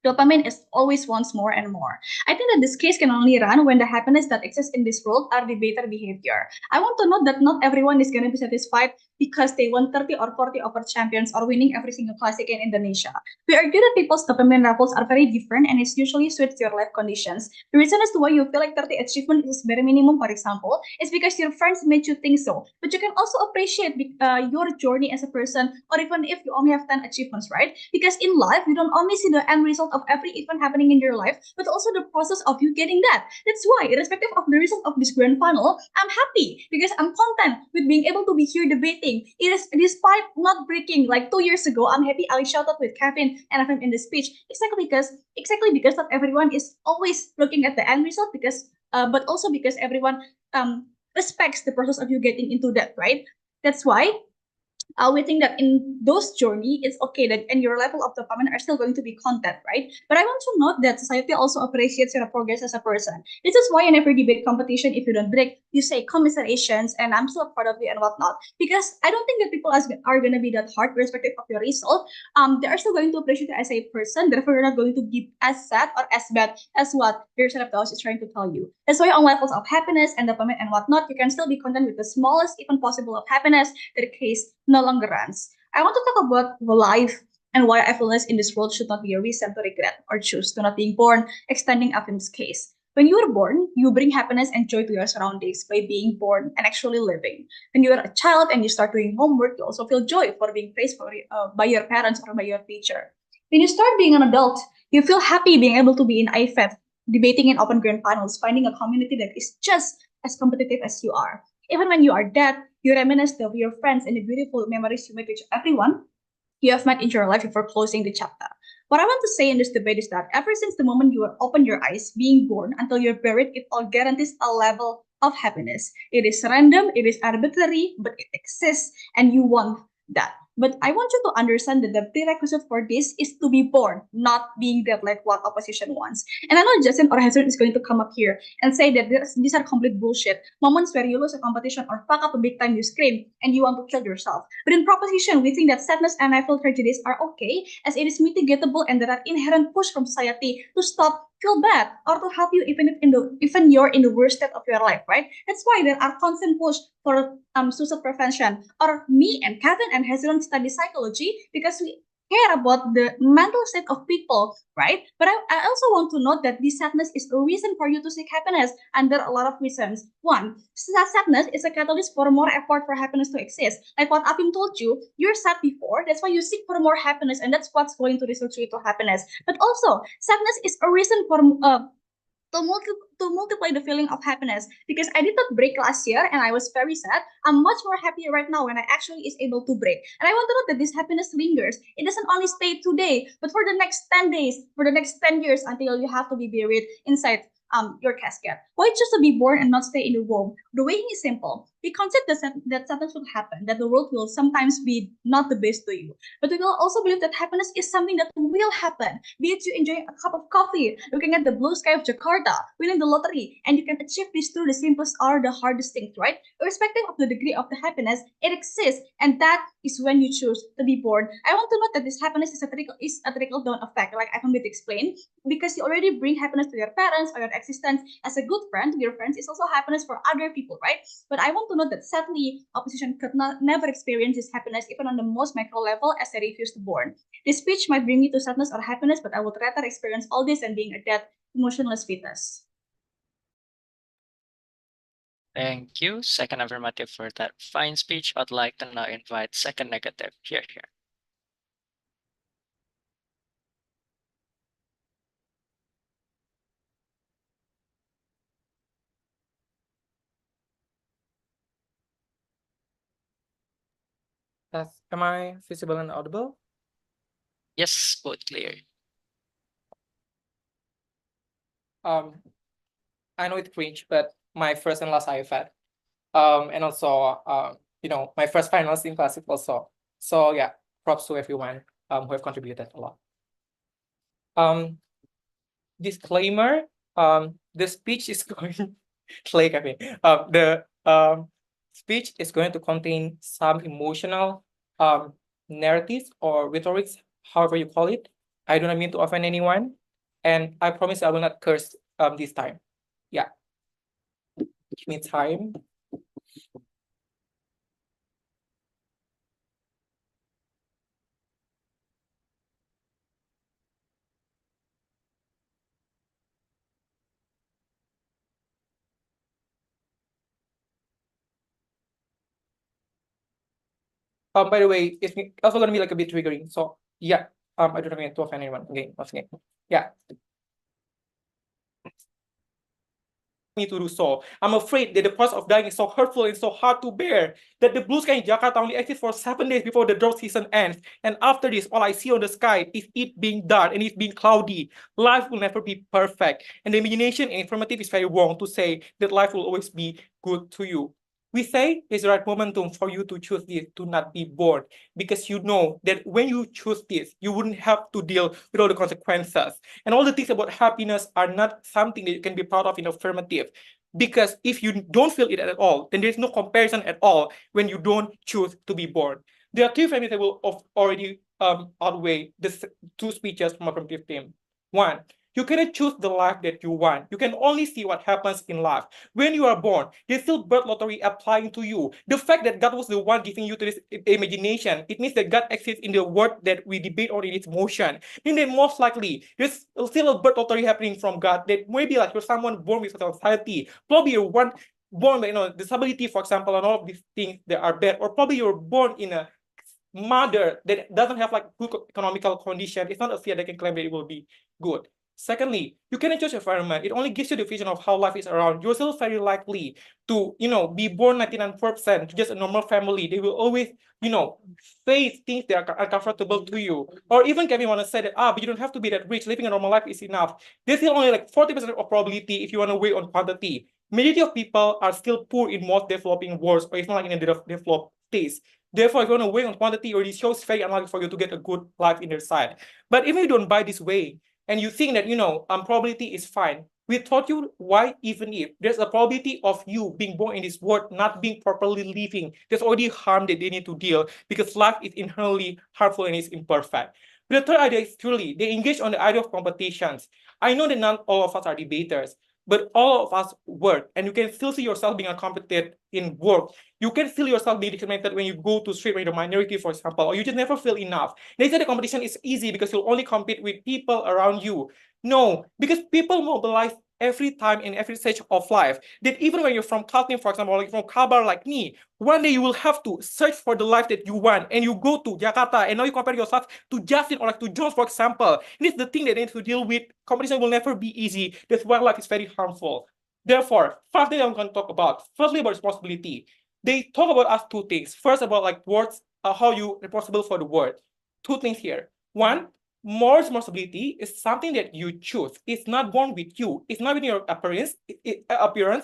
dopamine is always wants more and more. I think that this case can only run when the happiness that exists in this world are the better behavior. I want to note that not everyone is going to be satisfied because they won 30 or 40 over champions or winning every single classic in Indonesia. We argue that people's dopamine levels are very different and it's usually suits your life conditions. The reason as to why you feel like 30 achievement is bare minimum, for example, is because your friends made you think so. But you can also appreciate your journey as a person, or even if you only have 10 achievements, right? Because in life, you don't only see the end result of every event happening in your life, but also the process of you getting that. That's why, irrespective of the result of this grand final, I'm happy because I'm content with being able to be here debating. It is despite not breaking like 2 years ago. I'm happy I shouted with Kevin and Avim in the speech exactly because not everyone is always looking at the end result but also because everyone respects the process of you getting into that, right? That's why We think that in those journey, it's okay that and your level of dopamine are still going to be content, right? But I want to note that society also appreciates your progress as a person. This is why in every debate competition, if you don't break, you say commiserations and I'm so proud of you and whatnot. Because I don't think that people are going to be that hard, irrespective of your result. They are still going to appreciate you as a person. Therefore, you're not going to be as sad or as bad as what your set of thoughts is trying to tell you. That's why on levels of happiness and dopamine and whatnot, you can still be content with the smallest even possible of happiness that the case no longer runs. I want to talk about the life and why evilness in this world should not be a reason to regret or choose to not being born, extending Avim's case. When you are born, you bring happiness and joy to your surroundings by being born and actually living. When you are a child and you start doing homework, you also feel joy for being praised by your parents or by your teacher. When you start being an adult, you feel happy being able to be in IVED, debating in open grand finals, finding a community that is just as competitive as you are. Even when you are dead, you reminisce of your friends and the beautiful memories you make with everyone you have met in your life before closing the chapter. What I want to say in this debate is that ever since the moment you open your eyes, being born until you're buried, it all guarantees a level of happiness. It is random, it is arbitrary, but it exists, and you want that. But I want you to understand that the prerequisite for this is to be born, not being dead like what opposition wants. And I know Justin or Hezron is going to come up here and say that these are complete bullshit. Moments where you lose a competition or fuck up a big time, you scream and you want to kill yourself. But in proposition, we think that sadness and natural tragedies are okay, as it is mitigatable and there are inherent push from society to stop feel bad or to help you even you're in the worst state of your life, right? That's why there are constant push for suicide prevention. Or me and Kevin and Hezron study psychology because we care about the mental state of people, right? But I also want to note that this sadness is a reason for you to seek happiness, and there are a lot of reasons. One, sadness is a catalyst for more effort for happiness to exist. Like what Avim told you, you're sad before, that's why you seek for more happiness, and that's what's going to result you to happiness. But also, sadness is a reason for to multiply the feeling of happiness, because I did not break last year and I was very sad. I'm much more happy right now when I actually is able to break. And I want to note that this happiness lingers. It doesn't only stay today, but for the next 10 days, for the next 10 years until you have to be buried inside your casket. Why choose to be born and not stay in the womb? The way is simple. We concept that something will happen, that the world will sometimes be not the best to you. But we will also believe that happiness is something that will happen. Be it you enjoying a cup of coffee, looking at the blue sky of Jakarta, winning the lottery, and you can achieve this through the simplest or the hardest things, right? Irrespective of the degree of the happiness, it exists, and that is when you choose to be born. I want to note that this happiness is a trickle down effect, like I can explain, because you already bring happiness to your parents or your existence as a good friend to your friends is also happiness for other people, right? But I want to note that sadly, opposition could never experience this happiness even on the most micro level as they refuse to born. This speech might bring me to sadness or happiness, but I would rather experience all this than being a dead, emotionless fetus. Thank you. Second affirmative for that fine speech. I'd like to now invite second negative. Here. Am I visible and audible? Yes, both clear. I know it's cringe, but my first and last IVED. And also, my first finals in classic also. So yeah, props to everyone who have contributed a lot. Disclaimer, the speech is going the speech is going to contain some emotional narratives or rhetorics, however you call it. I do not mean to offend anyone, and I promise I will not curse this time. Yeah. Give me time. By the way, it's also gonna be like a bit triggering. So yeah, I don't mean to offend anyone. Okay, once again. Yeah. Me to do so. I'm afraid that the process of dying is so hurtful and so hard to bear that the blue sky in Jakarta only exists for 7 days before the drought season ends. And after this, all I see on the sky is it being dark and it being cloudy. Life will never be perfect. And the imagination and informative is very wrong to say that life will always be good to you. We say it's the right momentum for you to choose this, to not be born, because you know that when you choose this, you wouldn't have to deal with all the consequences. And all the things about happiness are not something that you can be proud of in affirmative. Because if you don't feel it at all, then there's no comparison at all when you don't choose to be born. There are three families that will already outweigh the two speeches from affirmative team. One, you cannot choose the life that you want. You can only see what happens in life. When you are born, there's still birth lottery applying to you. The fact that God was the one giving you to this imagination, it means that God exists in the world that we debate on in its motion. Meaning that most likely, there's still a birth lottery happening from God that maybe like you're someone born with anxiety, probably you're one born with disability, for example, and all of these things that are bad, or probably you're born in a mother that doesn't have like good economical condition. It's not a fear that can claim that it will be good. Secondly, you cannot judge environment. It only gives you the vision of how life is around. You're still very likely to, be born 99% to just a normal family. They will always, face things that are uncomfortable to you. Or even Kevin want to say that, but you don't have to be that rich. Living a normal life is enough. There's still only like 40% of probability if you want to weigh on quantity. Majority of people are still poor in most developing worlds, or even like in a developed states. Therefore, if you want to weigh on quantity, or it shows very unlikely for you to get a good life in their side. But if you don't buy this way, and you think that, probability is fine, we taught you why even if there's a probability of you being born in this world not being properly living, there's already harm that they need to deal because life is inherently harmful and is imperfect. The third idea is truly, they engage on the idea of competitions. I know that not all of us are debaters, but all of us work, and you can still see yourself being uncompetent in work. You can feel yourself being discriminated when you go to street when you're a minority, for example, or you just never feel enough. They say the competition is easy because you'll only compete with people around you. No, because people mobilize every time in every stage of life. That even when you're from Kaltim, for example, like from Kabar like me, one day you will have to search for the life that you want, and you go to Jakarta, and now you compare yourself to Justin or like to Jones, for example. This is the thing that they need to deal with. Competition will never be easy. That's why life is very harmful. Therefore, first thing I'm going to talk about, firstly about responsibility. They talk about us two things. First, about like words, how you responsible for the word. Two things here. One, more responsibility is something that you choose. It's not born with you. It's not within your appearance.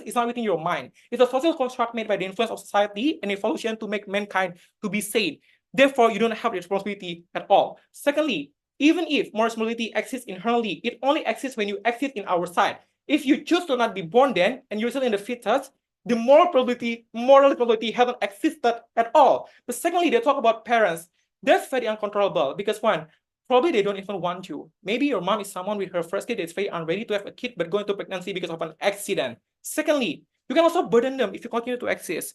It's not within your mind. It's a social construct made by the influence of society and evolution to make mankind to be sane. Therefore, you don't have the responsibility at all. Secondly, even if more responsibility exists inherently, it only exists when you exist in our side. If you choose to not be born then, and you're still in the fetus, the moral probability haven't existed at all. But secondly, they talk about parents. That's very uncontrollable because one, probably they don't even want you. Maybe your mom is someone with her first kid that's very unready to have a kid but go into pregnancy because of an accident. Secondly, you can also burden them if you continue to exist.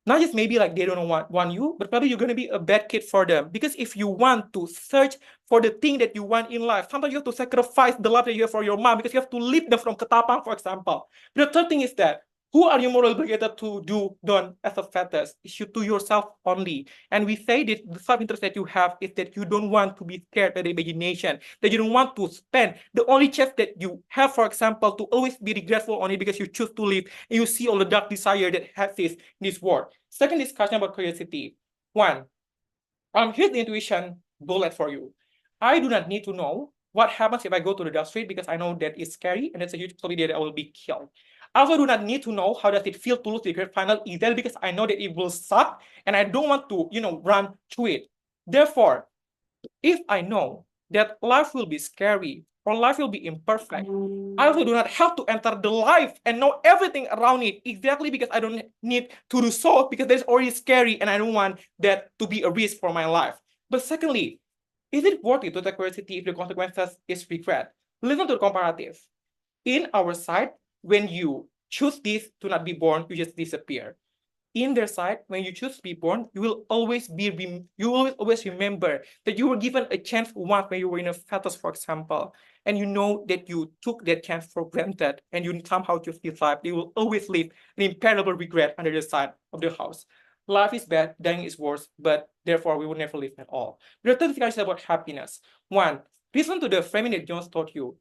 Not just maybe like they don't want you, but probably you're going to be a bad kid for them. Because if you want to search for the thing that you want in life, sometimes you have to sacrifice the life that you have for your mom because you have to leave them from Ketapang, for example. But the third thing is that who are you morally obligated to do done as a fetus? It's you to yourself only. And we say that the self-interest that you have is that you don't want to be scared by the imagination, that you don't want to spend the only chance that you have, for example, to always be regretful on it because you choose to live and you see all the dark desire that exists in this world. Second discussion about curiosity. One, here's the intuition bullet for you. I do not need to know what happens if I go to the dark street because I know that it's scary and it's a huge probability that I will be killed. I also do not need to know how does it feel to lose the great final either because I know that it will suck and I don't want to, run through it. Therefore, if I know that life will be scary or life will be imperfect, I also do not have to enter the life and know everything around it exactly because I don't need to do so because that's already scary and I don't want that to be a risk for my life. But secondly, is it worth it to take curiosity if the consequences is regret? Listen to the comparative. In our side, when you choose this to not be born, you just disappear. In their side, when you choose to be born, you will always remember that you were given a chance once when you were in a fetus, for example, and you know that you took that chance for granted and you somehow choose this life. You will always live an imperishable regret under the side of the house. Life is bad, dying is worse, but therefore we will never live at all. The third thing I said about happiness. One, listen to the framing that Jones taught you.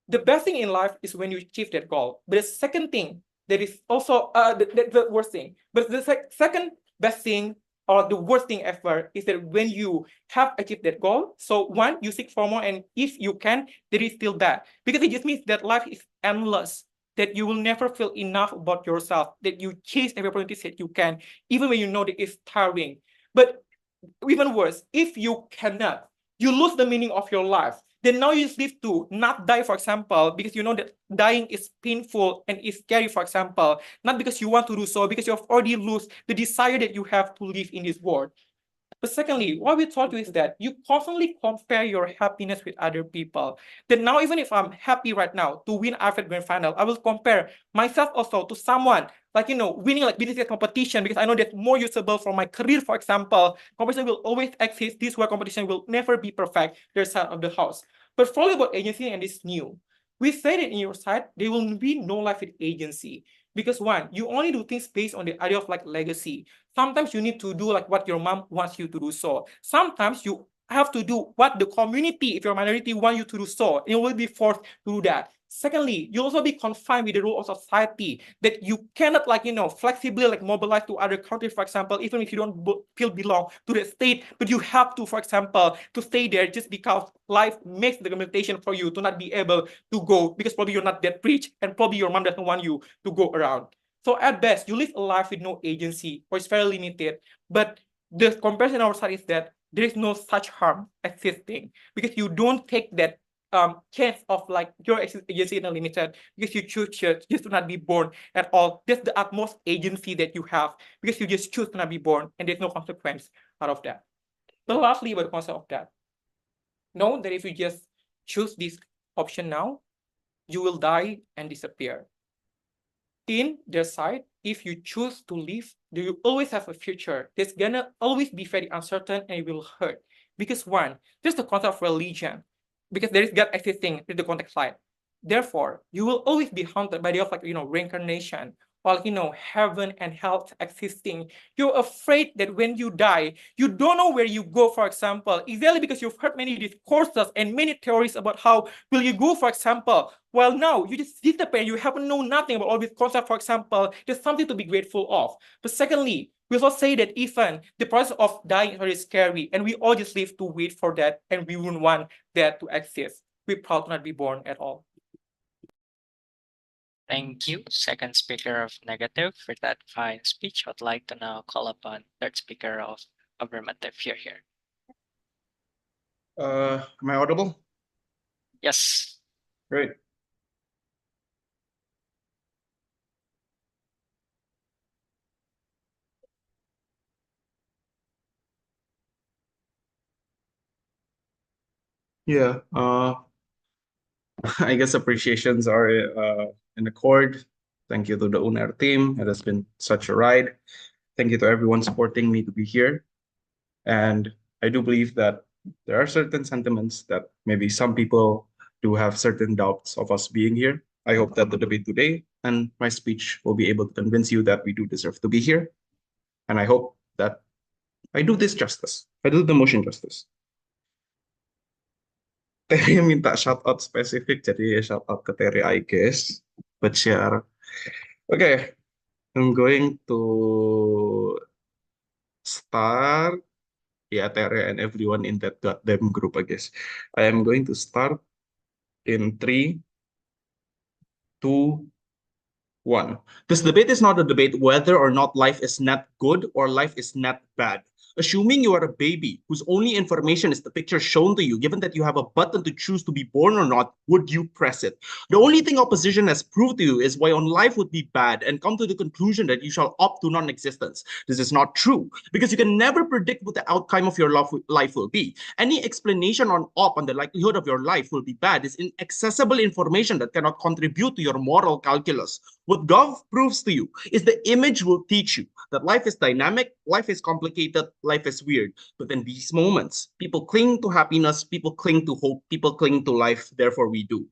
The best thing in life is when you achieve that goal. But the second thing that is also the worst thing. But the second best thing or the worst thing ever is that when you have achieved that goal, so one, you seek for more, and if you can, there is still that. Because it just means that life is endless. that you will never feel enough about yourself, that you chase every opportunity that you can, even when you know that it's tiring. But even worse, if you cannot, you lose the meaning of your life. Then now you just live to not die, for example, because you know that dying is painful and is scary, for example, not because you want to do so, because you have already lost the desire that you have to live in this world. But secondly, what we taught you is that you constantly compare your happiness with other people. That now, even if I'm happy right now to win IVED Grand Final, I will compare myself also to someone like, winning like business competition, because I know that's more usable for my career, for example. Competition will always exist. This where competition will never be perfect, their side of the house. But for about agency and this new, we say that in your side, there will be no life with agency. Because one, you only do things based on the idea of like legacy. Sometimes you need to do like what your mom wants you to do so. Sometimes you have to do what the community, if you're a minority, want you to do so. And you will be forced to do that. Secondly, you also be confined with the rule of society that you cannot flexibly mobilize to other countries, for example, even if you don't feel belong to the state, but you have to, for example, to stay there just because life makes the limitation for you to not be able to go because probably you're not that rich and probably your mom doesn't want you to go around. So at best, you live a life with no agency or it's very limited. But the comparison on our side is that there is no such harm existing because you don't take that chance of like your agency is limited because you choose just to not be born at all. That's the utmost agency that you have because you just choose to not be born and there's no consequence out of that. But lastly, about the concept of that, know that if you just choose this option now, you will die and disappear. In their side, if you choose to live, you always have a future that's gonna always be very uncertain and it will hurt. Because one, there's the concept of religion, because there is God existing in the context side. Therefore, you will always be haunted by the idea of reincarnation, or heaven and hell existing. You're afraid that when you die, you don't know where you go, for example, exactly because you've heard many discourses and many theories about how will you go, for example. Well, now you just disappear, you haven't known nothing about all these concepts, for example. There's something to be grateful of. But secondly, we also say that even the process of dying is very scary, and we all just live to wait for that, and we wouldn't want that to exist. We're proud to not be born at all. Thank you, second speaker of negative, for that fine speech. I'd like to now call upon third speaker of affirmative. You're here. Am I audible? Yes. Great. Yeah, I guess appreciations are in accord. Thank you to the UNAIR team. It has been such a ride. Thank you to everyone supporting me to be here. And I do believe that there are certain sentiments that maybe some people do have certain doubts of us being here. I hope that the debate today and my speech will be able to convince you that we do deserve to be here. And I hope that I do this justice. I do the motion justice. Terry minta shout out spesifik, jadi shout out ke Terry, I guess. But share. Okay, I'm going to start. Yeah, Terry and everyone in that goddamn group, I guess. I am going to start in 3, 2, 1. This debate is not a debate whether or not life is not good or life is not bad. Assuming you are a baby whose only information is the picture shown to you, given that you have a button to choose to be born or not, would you press it? The only thing opposition has proved to you is why on life would be bad and come to the conclusion that you shall opt to non-existence. This is not true, because you can never predict what the outcome of your life will be. Any explanation on the likelihood of your life will be bad is inaccessible information that cannot contribute to your moral calculus. What Gov proves to you is the image will teach you that life is dynamic, life is complicated, life is weird. But in these moments, people cling to happiness, people cling to hope, people cling to life, therefore we do.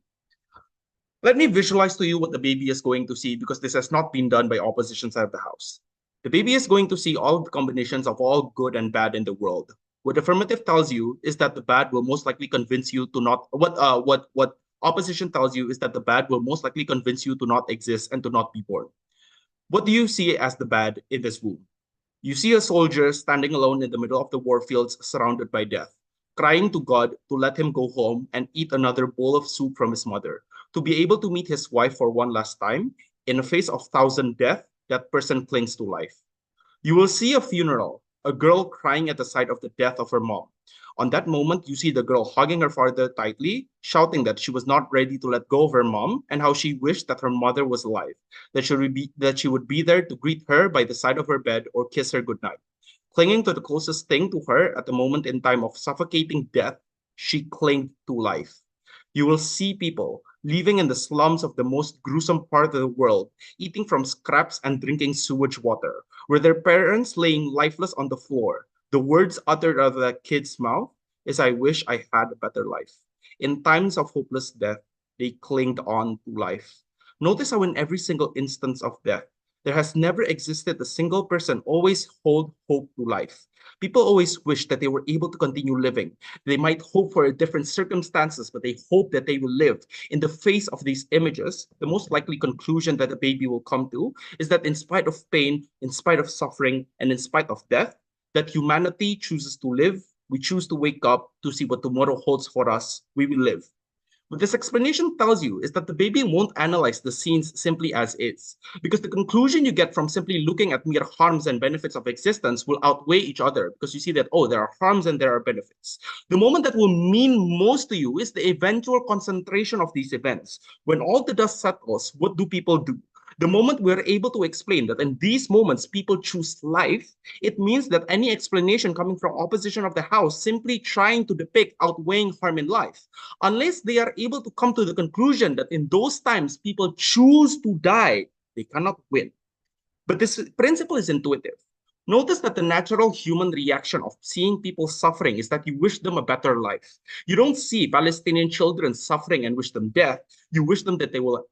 Let me visualize to you what the baby is going to see, because this has not been done by opposition side of the house. The baby is going to see all the combinations of all good and bad in the world. What affirmative tells you is that the bad will most likely convince you to not, what opposition tells you is that the bad will most likely convince you to not exist and to not be born. What do you see as the bad in this womb? You see a soldier standing alone in the middle of the war fields, surrounded by death, crying to God to let him go home and eat another bowl of soup from his mother. To be able to meet his wife for one last time, in the face of 1,000 death, that person clings to life. You will see a funeral, a girl crying at the sight of the death of her mom. On that moment, you see the girl hugging her father tightly, shouting that she was not ready to let go of her mom and how she wished that her mother was alive, that she would be there to greet her by the side of her bed or kiss her goodnight. Clinging to the closest thing to her at the moment in time of suffocating death, she clung to life. You will see people living in the slums of the most gruesome part of the world, eating from scraps and drinking sewage water, with their parents laying lifeless on the floor. The words uttered out of that kid's mouth is, "I wish I had a better life." In times of hopeless death, they clinged on to life. Notice how in every single instance of death, there has never existed a single person always hold hope to life. People always wish that they were able to continue living. They might hope for different circumstances, but they hope that they will live. In the face of these images, the most likely conclusion that a baby will come to is that in spite of pain, in spite of suffering, and in spite of death, that humanity chooses to live. We choose to wake up to see what tomorrow holds for us. We will live. What this explanation tells you is that the baby won't analyze the scenes simply as is, because the conclusion you get from simply looking at mere harms and benefits of existence will outweigh each other, because you see that, oh, there are harms and there are benefits. The moment that will mean most to you is the eventual concentration of these events. When all the dust settles, what do people do? The moment we're able to explain that in these moments people choose life, it means that any explanation coming from opposition of the house simply trying to depict outweighing harm in life, unless they are able to come to the conclusion that in those times people choose to die, they cannot win. But this principle is intuitive. Notice that the natural human reaction of seeing people suffering is that you wish them a better life. You don't see Palestinian children suffering and wish them death. You wish them that they will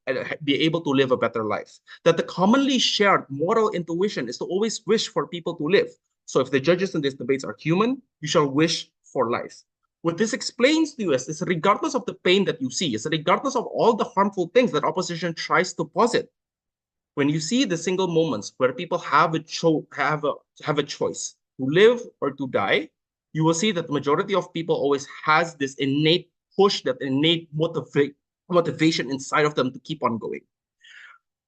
be able to live a better life. That the commonly shared moral intuition is to always wish for people to live. So if the judges in these debates are human, you shall wish for life. What this explains to you is regardless of the pain that you see, is regardless of all the harmful things that opposition tries to posit, when you see the single moments where people have a choice to live or to die, you will see that the majority of people always has this innate push, that innate motivation inside of them to keep on going.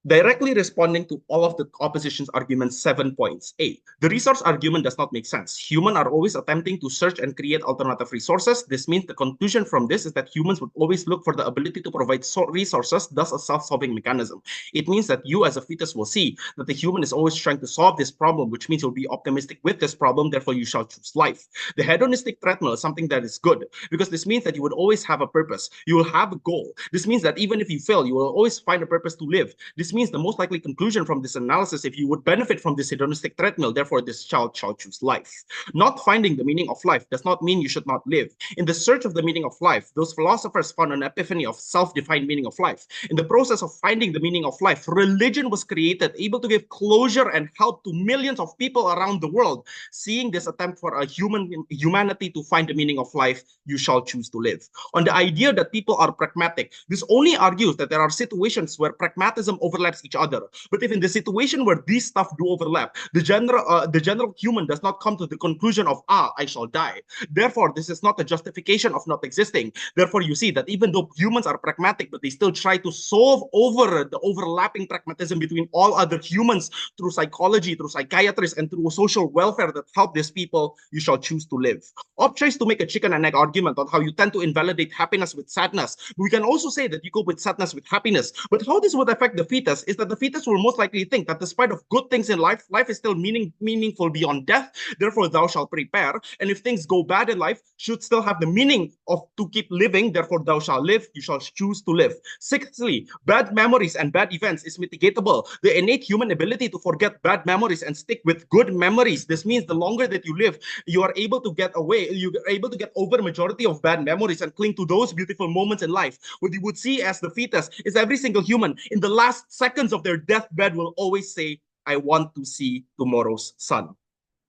Directly responding to all of the opposition's arguments, 7 points. A, the resource argument does not make sense. Humans are always attempting to search and create alternative resources. This means the conclusion from this is that humans would always look for the ability to provide resources, thus a self-solving mechanism. It means that you as a fetus will see that the human is always trying to solve this problem, which means you'll be optimistic with this problem, therefore you shall choose life. The hedonistic treadmill is something that is good, because this means that you would always have a purpose. You will have a goal. This means that even if you fail, you will always find a purpose to live. This means the most likely conclusion from this analysis, if you would benefit from this hedonistic treadmill, therefore this child shall choose life. Not finding the meaning of life does not mean you should not live. In the search of the meaning of life, those philosophers found an epiphany of self-defined meaning of life. In the process of finding the meaning of life, religion was created, able to give closure and help to millions of people around the world. Seeing this attempt for a humanity to find the meaning of life, you shall choose to live. On the idea that people are pragmatic, this only argues that there are situations where pragmatism overlaps each other. But if in the situation where these stuff do overlap, the general human does not come to the conclusion of, I shall die. Therefore, this is not a justification of not existing. Therefore, you see that even though humans are pragmatic, but they still try to solve over the overlapping pragmatism between all other humans through psychology, through psychiatrists, and through social welfare that help these people, you shall choose to live. Op tries to make a chicken and egg argument on how you tend to invalidate happiness with sadness. We can also say that you go with sadness with happiness. But how this would affect the fetus is that the fetus will most likely think that despite of good things in life, life is still meaningful beyond death. Therefore, thou shalt prepare. And if things go bad in life, should still have the meaning of to keep living. Therefore, thou shalt live. You shall choose to live. Sixthly, bad memories and bad events is mitigatable. The innate human ability to forget bad memories and stick with good memories. This means the longer that you live, you are able to get away. You are able to get over majority of bad memories and cling to those beautiful moments in life. What you would see as the fetus is every single human in the last seconds of their deathbed will always say, I want to see tomorrow's sun.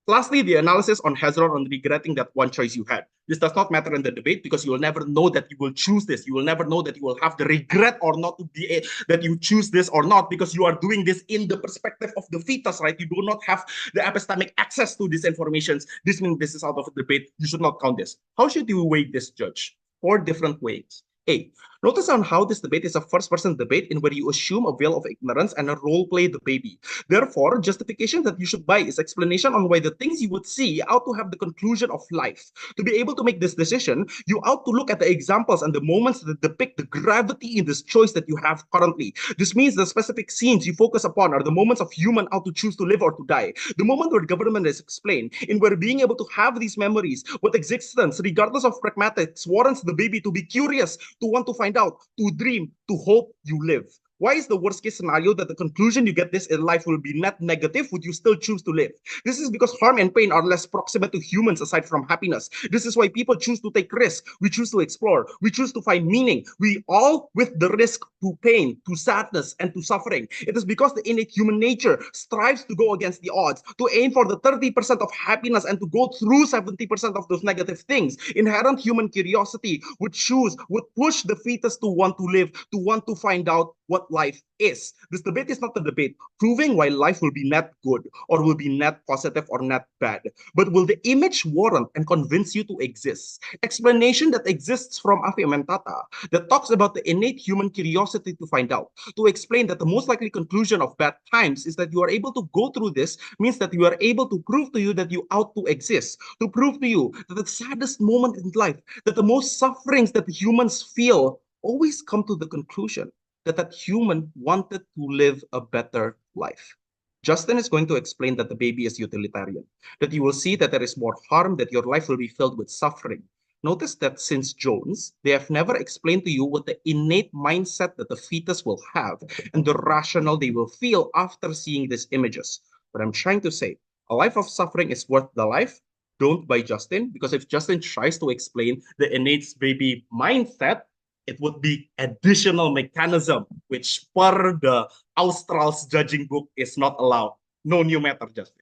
Lastly, the analysis on Hezron on regretting that one choice you had. This does not matter in the debate because you will never know that you will choose this. You will never know that you will have the regret or not to be that you choose this or not, because you are doing this in the perspective of the fetus, right? You do not have the epistemic access to these informations. This means this is out of the debate. You should not count this. How should you weigh this, Judge? 4 different ways. A, Notice on how this debate is a first-person debate in where you assume a veil of ignorance and a role-play the baby. Therefore, justification that you should buy is explanation on why the things you would see ought to have the conclusion of life. To be able to make this decision, you ought to look at the examples and the moments that depict the gravity in this choice that you have currently. This means the specific scenes you focus upon are the moments of human how to choose to live or to die. The moment where government is explained, in where being able to have these memories with existence, regardless of pragmatics, warrants the baby to be curious, to want to find out, to dream, to hope you live. Why is the worst case scenario that the conclusion you get this in life will be net negative? Would you still choose to live? This is because harm and pain are less proximate to humans aside from happiness. This is why people choose to take risks. We choose to explore. We choose to find meaning. We all with the risk to pain, to sadness, and to suffering. It is because the innate human nature strives to go against the odds, to aim for the 30% of happiness and to go through 70% of those negative things. Inherent human curiosity would push the fetus to want to live, to want to find out what life is. This debate is not a debate proving why life will be net good or will be net positive or net bad, but will the image warrant and convince you to exist? Explanation that exists from Avim and Tata that talks about the innate human curiosity to find out, to explain that the most likely conclusion of bad times is that you are able to go through this means that you are able to prove to you that you ought to exist, to prove to you that the saddest moment in life, that the most sufferings that humans feel always come to the conclusion that human wanted to live a better life. Justin is going to explain that the baby is utilitarian, that you will see that there is more harm, that your life will be filled with suffering. Notice that since Jones, they have never explained to you what the innate mindset that the fetus will have and the rationale they will feel after seeing these images. But I'm trying to say, a life of suffering is worth the life. Don't buy Justin, because if Justin tries to explain the innate baby mindset, it would be additional mechanism, which per the Austral's judging book is not allowed. No new matter, Justin.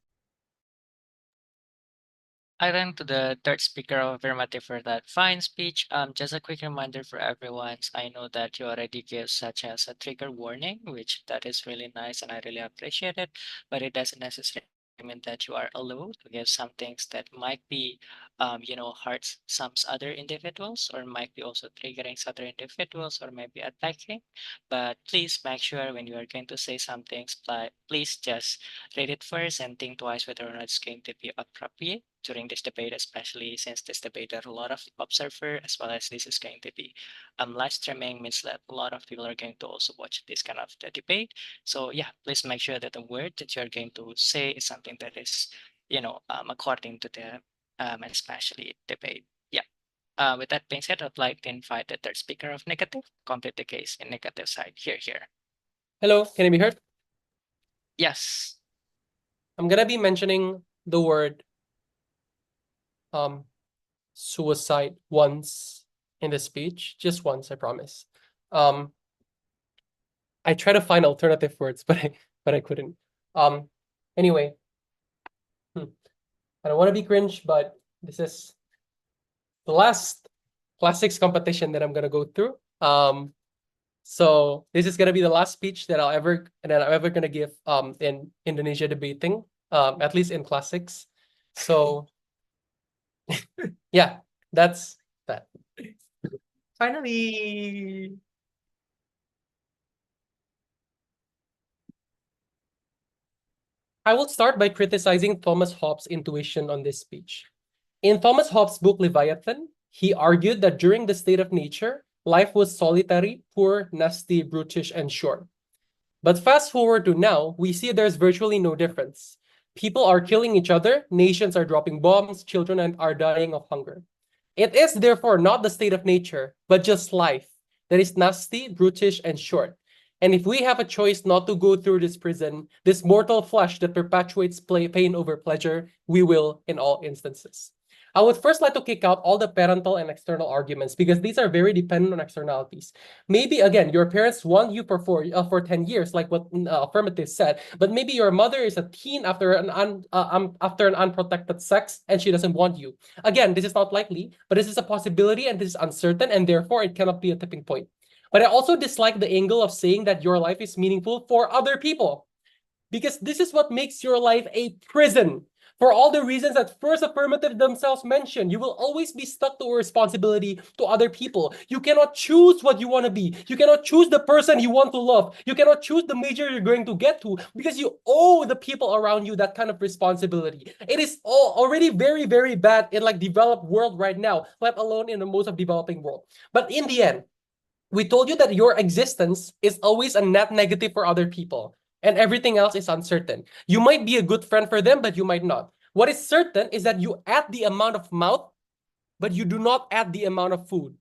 I thank to the third speaker of affirmative for that fine speech. Just a quick reminder for everyone. I know that you already give such as a trigger warning, which that is really nice and I really appreciate it, but it doesn't necessarily mean that you are allowed to give some things that might be hurts some other individuals or might be also triggering other individuals or maybe attacking. But please make sure when you are going to say some things, please just read it first and think twice whether or not it's going to be appropriate during this debate, especially since this debate there are a lot of observers, as well as this is going to be live streaming, means that a lot of people are going to also watch this kind of the debate. So yeah, please make sure that the word that you're going to say is something that is according to the especially debate. Yeah. With that being said, I'd like to invite the third speaker of negative, complete the case in negative side. Here. Hello, can I be heard? Yes. I'm gonna be mentioning the word suicide once in the speech, just once, I promise. I try to find alternative words, but I couldn't. Anyway, I don't want to be cringe, but this is the last classics competition that I'm gonna go through. So this is gonna be the last speech that I'm ever gonna give in Indonesia debating, at least in classics. So yeah, that's that. Finally. I will start by criticizing Thomas Hobbes' intuition on this speech. In Thomas Hobbes' book Leviathan, he argued that during the state of nature, life was solitary, poor, nasty, brutish, and short. But fast forward to now, we see there's virtually no difference. People are killing each other, nations are dropping bombs, children are dying of hunger. It is therefore not the state of nature, but just life that is nasty, brutish, and short. And if we have a choice not to go through this prison, this mortal flesh that perpetuates pain over pleasure, we will in all instances. I would first like to kick out all the parental and external arguments because these are very dependent on externalities. Maybe, again, your parents want you for 10 years, like what affirmative said, but maybe your mother is a teen after an unprotected sex and she doesn't want you. Again, this is not likely, but this is a possibility and this is uncertain and therefore it cannot be a tipping point. But I also dislike the angle of saying that your life is meaningful for other people because this is what makes your life a prison. For all the reasons that first affirmative themselves mentioned, you will always be stuck to a responsibility to other people. You cannot choose what you want to be. You cannot choose the person you want to love. You cannot choose the major you're going to get to because you owe the people around you that kind of responsibility. It is already very, very bad in like developed world right now, let alone in the most of developing world. But in the end, we told you that your existence is always a net negative for other people. And everything else is uncertain. You might be a good friend for them, but you might not. What is certain is that you add the amount of mouth, but you do not add the amount of food.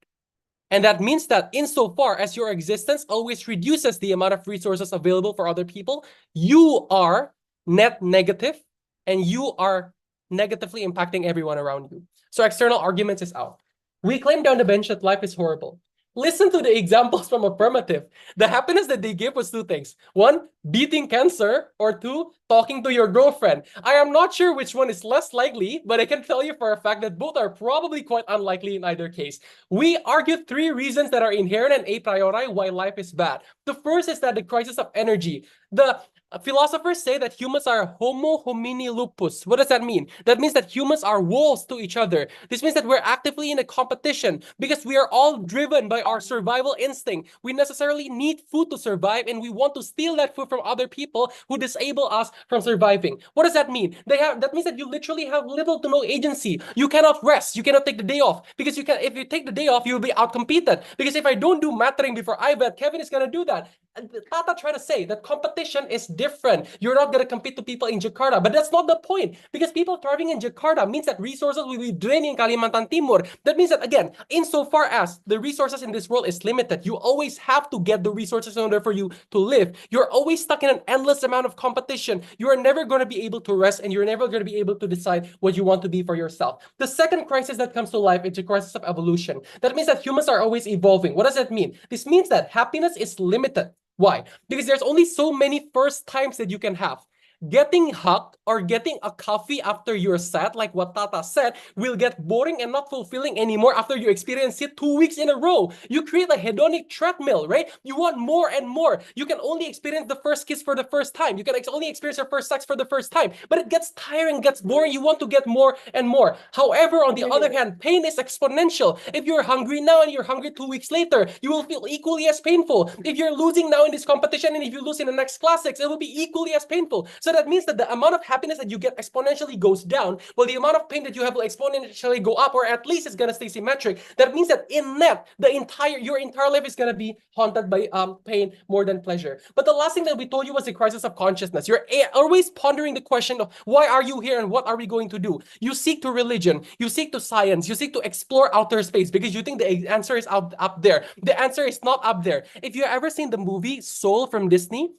And that means that insofar as your existence always reduces the amount of resources available for other people, you are net negative and you are negatively impacting everyone around you. So external arguments is out. We claim down the bench that life is horrible. Listen to the examples from affirmative. The happiness that they gave was two things. One, beating cancer, or two, talking to your girlfriend. I am not sure which one is less likely, but I can tell you for a fact that both are probably quite unlikely in either case. We argued three reasons that are inherent and a priori why life is bad. The first is that the crisis of energy. The philosophers say that humans are homo homini lupus. What does that mean? That means that humans are wolves to each other. This means that we're actively in a competition because we are all driven by our survival instinct. We necessarily need food to survive, and we want to steal that food from other people who disable us from surviving. What does that mean? That means that you literally have little to no agency. You cannot rest. You cannot take the day off because if you take the day off, you'll be outcompeted. Because if I don't do mattering before IVED, Kevin is gonna do that. Tata tried to say that competition is different. You're not going to compete to people in Jakarta, but that's not the point, because people thriving in Jakarta means that resources will be drained in Kalimantan Timur. That means that, again, insofar as the resources in this world is limited, you always have to get the resources in order for you to live. You're always stuck in an endless amount of competition. You are never going to be able to rest, and you're never going to be able to decide what you want to be for yourself. The second crisis that comes to life is the crisis of evolution. That means that humans are always evolving. What does that mean? This means that happiness is limited. Why? Because there's only so many first times that you can have. Getting hugged or getting a coffee after you're sad, like what Tata said, will get boring and not fulfilling anymore after you experience it 2 weeks in a row. You create a hedonic treadmill, right? You want more and more. You can only experience the first kiss for the first time. You can only experience your first sex for the first time. But it gets tiring, gets boring. You want to get more and more. However, on the other hand, pain is exponential. If you're hungry now and you're hungry 2 weeks later, you will feel equally as painful. If you're losing now in this competition and if you lose in the next classics, it will be equally as painful. So that means that the amount of happiness that you get exponentially goes down, while the amount of pain that you have will exponentially go up, or at least it's gonna stay symmetric. That means that in net, your entire life is gonna be haunted by pain more than pleasure. But the last thing that we told you was the crisis of consciousness. You're always pondering the question of why are you here and what are we going to do? You seek to religion, you seek to science, you seek to explore outer space because you think the answer is up there. The answer is not up there. If you've ever seen the movie Soul from Disney,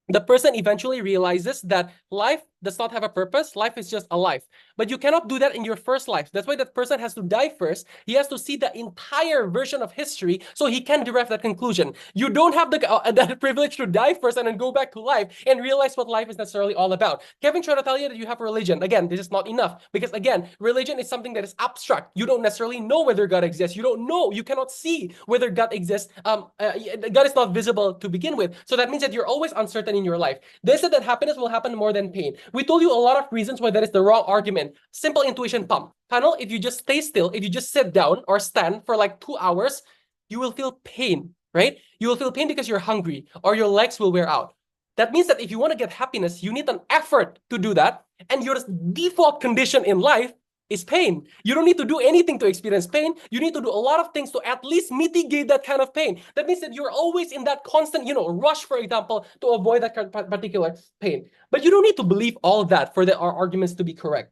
the person eventually realizes that life does not have a purpose. Life is just a life. But you cannot do that in your first life. That's why that person has to die first. He has to see the entire version of history so he can derive that conclusion. You don't have the privilege to die first and then go back to life and realize what life is necessarily all about. Kevin tried to tell you that you have a religion. Again, this is not enough because, again, religion is something that is abstract. You don't necessarily know whether God exists. You don't know. You cannot see whether God exists. God is not visible to begin with. So that means that you're always uncertain in your life. They said that happiness will happen more than pain. We told you a lot of reasons why that is the wrong argument. Simple intuition pump. Panel, if you just stay still, if you just sit down or stand for like 2 hours, you will feel pain, right? You will feel pain because you're hungry or your legs will wear out. That means that if you want to get happiness, you need an effort to do that. And your default condition in life is pain. You don't need to do anything to experience pain. You need to do a lot of things to at least mitigate that kind of pain. That means that you're always in that constant, rush, for example, to avoid that particular pain. But you don't need to believe all that for our arguments to be correct.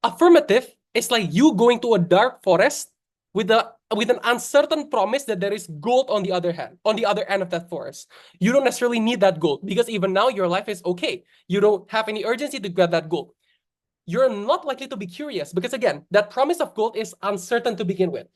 Affirmative is like you going to a dark forest with an uncertain promise that there is gold on the other end of that forest. You don't necessarily need that gold because even now your life is okay. You don't have any urgency to get that gold. You're not likely to be curious because, again, that promise of gold is uncertain to begin with.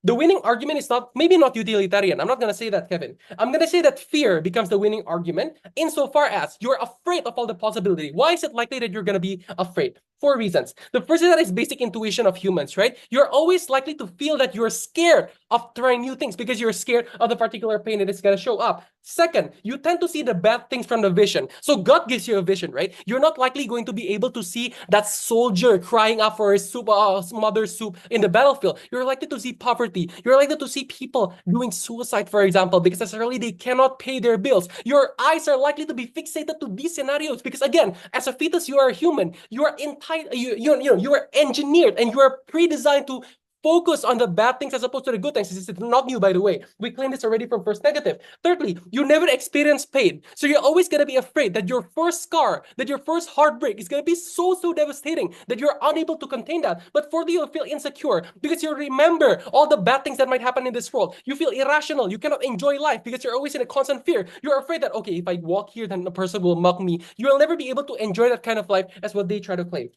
The winning argument is maybe not utilitarian. I'm not going to say that, Kevin. I'm going to say that fear becomes the winning argument insofar as you're afraid of all the possibility. Why is it likely that you're going to be afraid? 4 reasons. The first is that it's basic intuition of humans, right? You're always likely to feel that you're scared of trying new things because you're scared of the particular pain that is going to show up. Second, you tend to see the bad things from the vision. So God gives you a vision, right? You're not likely going to be able to see that soldier crying out for his soup, mother's soup in the battlefield. You're likely to see poverty. You're likely to see people doing suicide, for example, because necessarily they cannot pay their bills. Your eyes are likely to be fixated to these scenarios because, again, as a fetus, you are a human. You are you are engineered and you are pre-designed to focus on the bad things as opposed to the good things. This is not new, by the way. We claimed this already from first negative. Thirdly, you never experience pain. So you're always going to be afraid that your first scar, that your first heartbreak is going to be so devastating that you're unable to contain that. But further, you'll feel insecure because you remember all the bad things that might happen in this world. You feel irrational. You cannot enjoy life because you're always in a constant fear. You're afraid that, okay, if I walk here, then the person will mock me. You'll never be able to enjoy that kind of life as what they try to claim.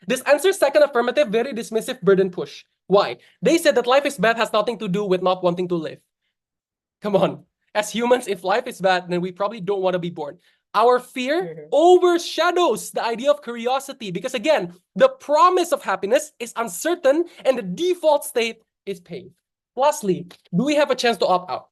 This answers second affirmative, very dismissive burden push. Why? They said that life is bad has nothing to do with not wanting to live. Come on. As humans, if life is bad, then we probably don't want to be born. Our fear overshadows the idea of curiosity because, again, the promise of happiness is uncertain and the default state is pain. Lastly, do we have a chance to opt out?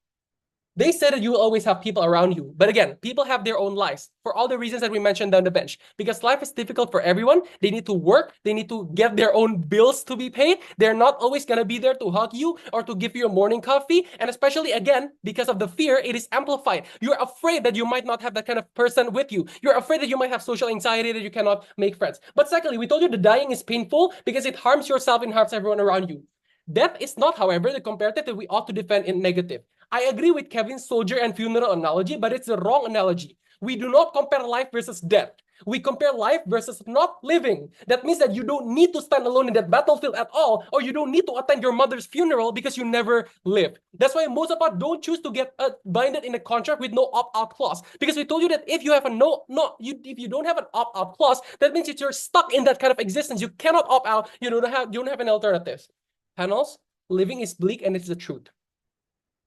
They said that you will always have people around you. But again, people have their own lives for all the reasons that we mentioned down the bench. Because life is difficult for everyone. They need to work. They need to get their own bills to be paid. They're not always going to be there to hug you or to give you a morning coffee. And especially, again, because of the fear, it is amplified. You're afraid that you might not have that kind of person with you. You're afraid that you might have social anxiety, that you cannot make friends. But secondly, we told you the dying is painful because it harms yourself and harms everyone around you. Death is not, however, the comparative that we ought to defend in negative. I agree with Kevin's soldier and funeral analogy, but it's the wrong analogy. We do not compare life versus death. We compare life versus not living. That means that you don't need to stand alone in that battlefield at all, or you don't need to attend your mother's funeral because you never lived. That's why most of us don't choose to get binded in a contract with no opt-out clause. Because we told you that if you have a if you don't have an opt-out clause, that means that you're stuck in that kind of existence. You cannot opt out. You don't have an alternative. Panels, living is bleak and it's the truth.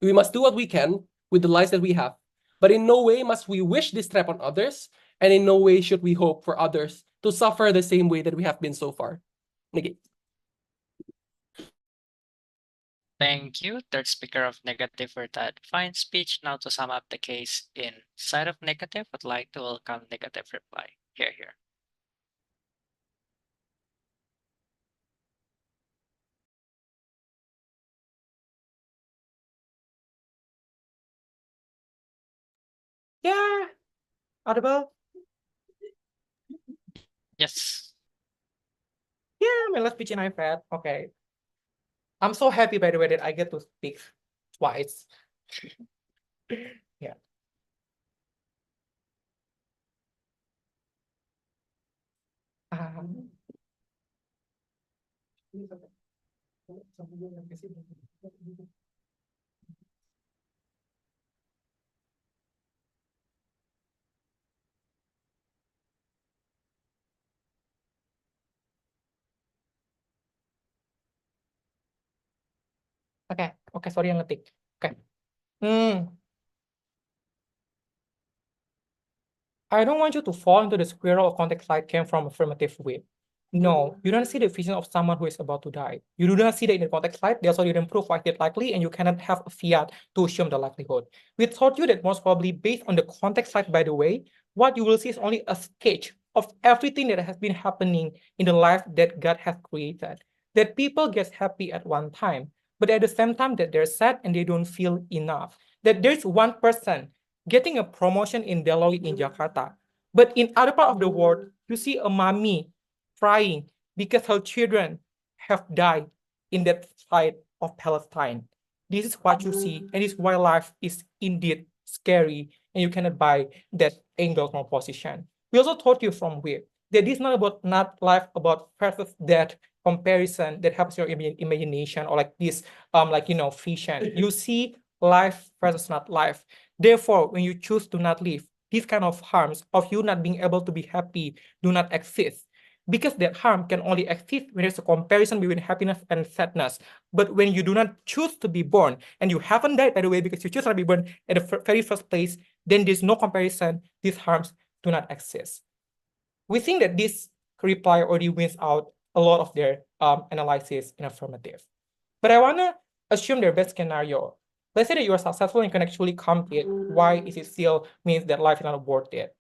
We must do what we can with the lives that we have, but in no way must we wish this trap on others, and in no way should we hope for others to suffer the same way that we have been so far. Negate. Thank you, third speaker of negative for that fine speech. Now to sum up the case in side of negative, I'd like to welcome negative reply. Here. Yeah. Audible? Yes. Yeah, my last speech in IVED. Okay. I'm so happy, by the way, that I get to speak twice. Yeah. Okay, sorry yang ngetik. Okay. I don't want you to fall into the spiral of context light came from affirmative way. No, you don't see the vision of someone who is about to die. You do not see that in the context light, therefore you didn't prove why it likely, and you cannot have a fiat to assume the likelihood. We taught you that most probably based on the context light, by the way, what you will see is only a sketch of everything that has been happening in the life that God has created. That people get happy at one time, but at the same time that they're sad and they don't feel enough. That there's one person getting a promotion in Deloitte in Jakarta, but in other part of the world, you see a mommy crying because her children have died in that fight of Palestine. This is what you see, and this is why life is indeed scary, and you cannot buy that angle from position. We also taught you from where that this is not about not life about versus death comparison that helps your imagination or like this vision. You see life versus not life. Therefore, when you choose to not live, these kind of harms of you not being able to be happy do not exist. Because that harm can only exist when there's a comparison between happiness and sadness. But when you do not choose to be born, and you haven't died, by the way, because you choose to be born at the very first place, then there's no comparison. These harms do not exist. We think that this reply already wins out a lot of their analysis in affirmative. But I want to assume their best scenario. Let's say that you are successful and can actually complete. Why is it still means that life is not worth it?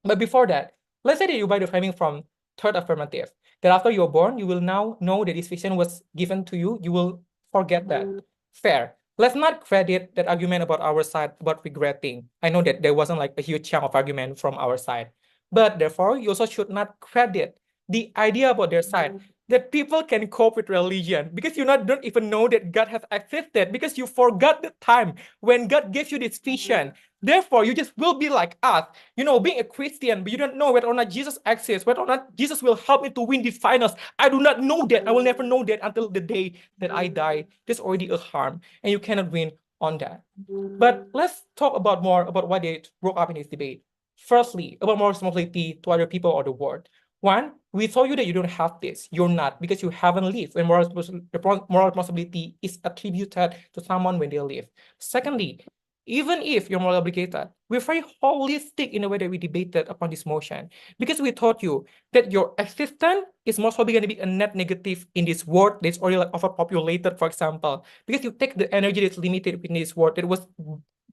But before that, let's say that you buy the framing from third affirmative, that after you're born, you will now know that this vision was given to you. You will forget that. Fair. Let's not credit that argument about our side about regretting. I know that there wasn't like a huge chunk of argument from our side. But therefore, you also should not credit the idea about their side that people can cope with religion because you don't even know that God has existed because you forgot the time when God gave you this vision. Therefore, you just will be like us, being a Christian, but you don't know whether or not Jesus exists, whether or not Jesus will help me to win these finals. I do not know that. I will never know that until the day that I die. There's already a harm, and you cannot win on that. But let's talk about more about why they broke up in this debate. Firstly, about more responsibility to other people or the world. One, we told you that you don't have this. You're not, because you haven't lived. When moral responsibility is attributed to someone when they live. Secondly, even if you're moral obligated, we're very holistic in the way that we debated upon this motion, because we taught you that your existence is most probably going to be a net negative in this world that's already like overpopulated, for example, because you take the energy that's limited within this world that was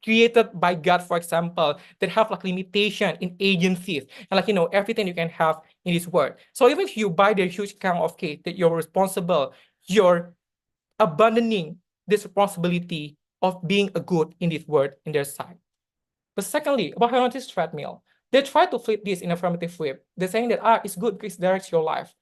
created by God, for example, that have like limitation in agencies and everything you can have in this world. So even if you buy the huge count of cake that you're responsible, you're abandoning this responsibility of being a good in this world in their side. But secondly, about Hieronymus treadmill, they try to flip this in affirmative whip. They're saying that it's good because it directs your life.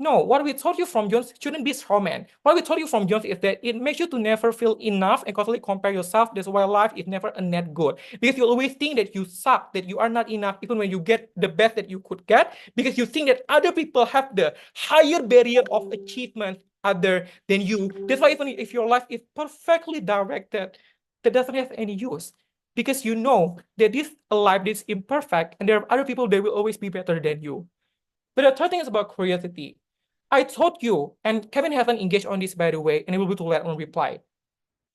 No, what we told you from Jones shouldn't be strawman. What we told you from Jones is that it makes you to never feel enough and constantly compare yourself. That's why life is never a net good. Because you always think that you suck, that you are not enough, even when you get the best that you could get, because you think that other people have the higher barrier of achievement other than you. That's why even if your life is perfectly directed, that doesn't have any use. Because you know that this life is imperfect and there are other people that will always be better than you. But the third thing is about curiosity. I told you, and Kevin hasn't engaged on this, by the way, and he will be to let on reply.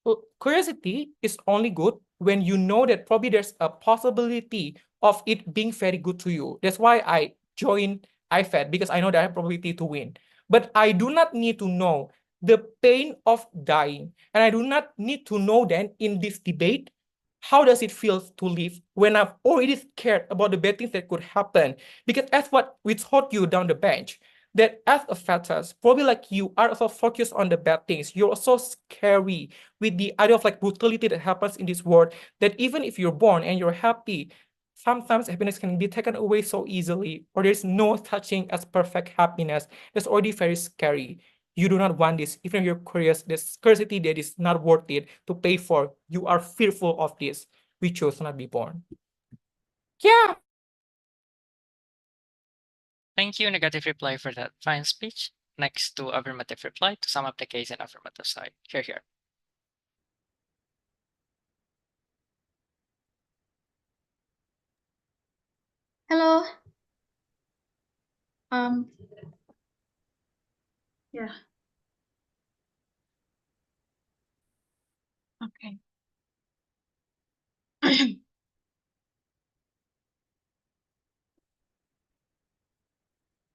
Well, curiosity is only good when you know that probably there's a possibility of it being very good to you. That's why I joined IVED, because I know that I have probability to win. But I do not need to know the pain of dying. And I do not need to know then in this debate, how does it feel to live when I'm already scared about the bad things that could happen? Because as what we taught you down the bench, that as a fetus, probably like you are also focused on the bad things. You're also scary with the idea of like brutality that happens in this world, that even if you're born and you're happy, sometimes happiness can be taken away so easily, or there's no such thing as perfect happiness. That's already very scary. You do not want this. Even if you're curious, there's scarcity that is not worth it to pay for. You are fearful of this. We chose not be born. Yeah. Thank you, negative reply, for that fine speech. Next to affirmative reply to sum up the case in affirmative side. Here. Hello. Yeah. Okay.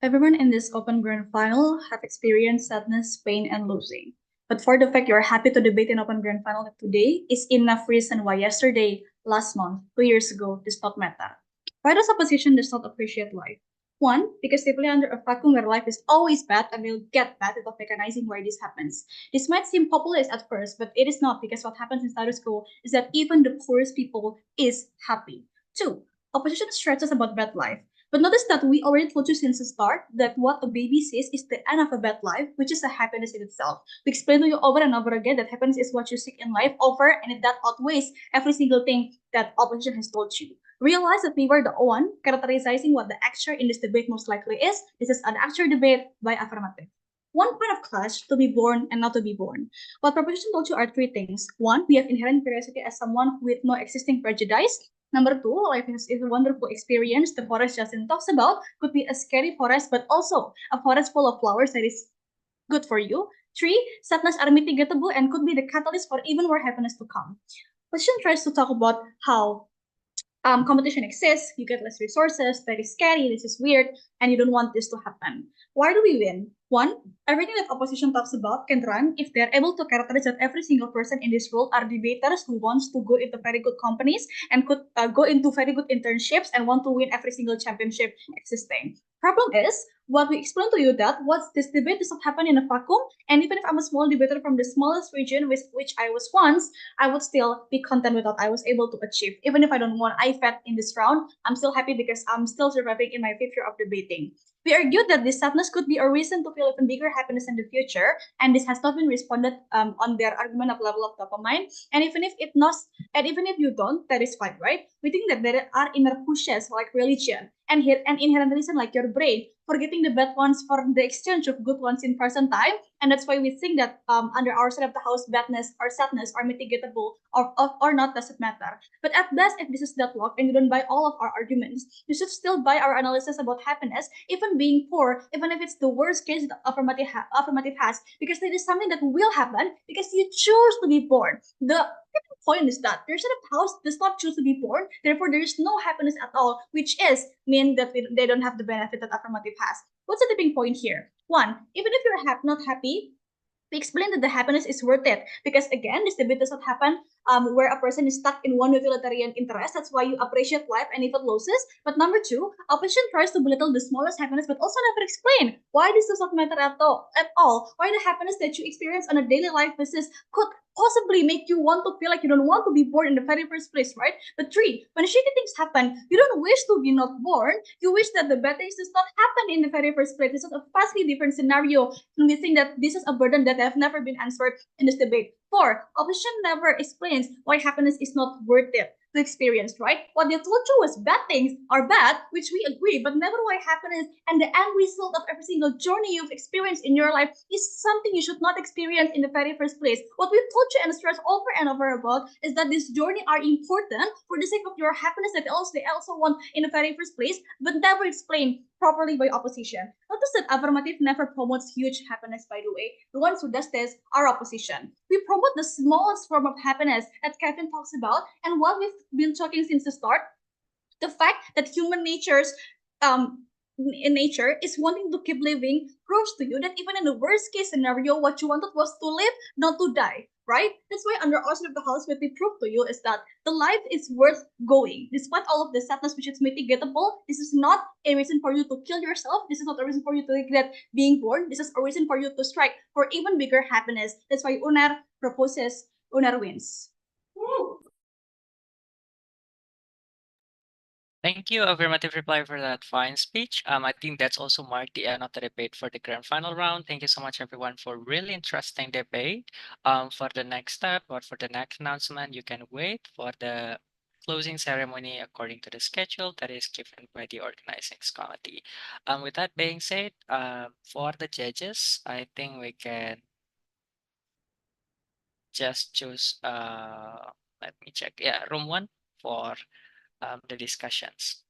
Everyone in this open grand final have experienced sadness, pain, and losing. But for the fact you are happy to debate in open grand final today is enough reason why yesterday, last month, 2 years ago, this not matter. Why does opposition does not appreciate life? One, because they play under a vacuum where life is always bad and will get bad without recognizing why this happens. This might seem populist at first, but it is not, because what happens in status quo is that even the poorest people is happy. Two, opposition stresses about bad life. But notice that we already told you since the start that what a baby says is the end of a bad life, which is a happiness in itself. We explained to you over and over again that happiness is what you seek in life over, and that outweighs every single thing that opposition has told you. Realize that we were the one characterizing what the actor in this debate most likely is. This is an actor debate by affirmative. One point of clash, to be born and not to be born. What proposition told you are three things. One, we have inherent curiosity as someone with no existing prejudice. Number two, life is a wonderful experience. The forest Joceline talks about could be a scary forest, but also a forest full of flowers that is good for you. Three, sadness are mitigatable and could be the catalyst for even more happiness to come. Position tries to talk about how competition exists, you get less resources, very scary, this is weird, and you don't want this to happen. Why do we win? One, everything that opposition talks about can run if they're able to characterize that every single person in this world are debaters who wants to go into very good companies and could go into very good internships and want to win every single championship existing. Problem is, what we explained to you that this debate does not happen in a vacuum, and even if I'm a small debater from the smallest region with which I was once, I would still be content with what I was able to achieve. Even if I don't want IVED in this round, I'm still happy because I'm still surviving in my 5th year of debating. We argued that this sadness could be a reason to feel even bigger happiness in the future, and this has not been responded on their argument of level of dopamine. And even if you don't, that is fine, right? We think that there are inner pushes like religion and inherent reason like your brain forgetting the bad ones for the exchange of good ones in present time, and that's why we think that under our side of the house, badness or sadness are mitigatable or not doesn't matter. But at best, if this is deadlock and you don't buy all of our arguments, you should still buy our analysis about happiness, even being poor, even if it's the worst case that affirmative has, because that is something that will happen because you choose to be born. The point is that your side of the house does not choose to be born, therefore there is no happiness at all, which is mean that they don't have the benefit that affirmative has. What's the tipping point here? One, even if you're not happy, we explain that the happiness is worth it because again, this debate does not happen where a person is stuck in one utilitarian interest. That's why you appreciate life and even losses. But number two, opposition tries to belittle the smallest happiness, but also never explain why this does not matter at all. Why the happiness that you experience on a daily life basis could possibly make you want to feel like you don't want to be born in the very first place, right? But three, when shitty things happen, you don't wish to be not born. You wish that the bad things does not happen in the very first place. This is a vastly different scenario, and we think that this is a burden that have never been answered in this debate. Four, opposition never explains why happiness is not worth it to experience, right? What they told you was bad things are bad, which we agree, but never why happiness and the end result of every single journey you've experienced in your life is something you should not experience in the very first place. What we've told you and stressed over and over about is that this journey are important for the sake of your happiness that they also want in the very first place, but never explained properly by opposition. Notice that affirmative never promotes huge happiness, by the way. The ones who does this are opposition. We promote the smallest form of happiness that Kevin talks about, and what we've been talking since the start, the fact that human natures in nature is wanting to keep living proves to you that even in the worst case scenario, what you wanted was to live, not to die, right? That's why under our side of the house, what we prove to you is that the life is worth going. Despite all of the sadness which is mitigatable, this is not a reason for you to kill yourself. This is not a reason for you to regret being born. This is a reason for you to strike for even bigger happiness. That's why UNAIR proposes, UNAIR wins. Woo! Thank you, affirmative reply, for that fine speech. I think that's also marked the end of the debate for the grand final round. Thank you so much, everyone, for really interesting debate. For the next step or for the next announcement, you can wait for the closing ceremony according to the schedule that is given by the organizing committee. With that being said, for the judges, I think we can just choose, let me check. Yeah, room 1 for the discussions.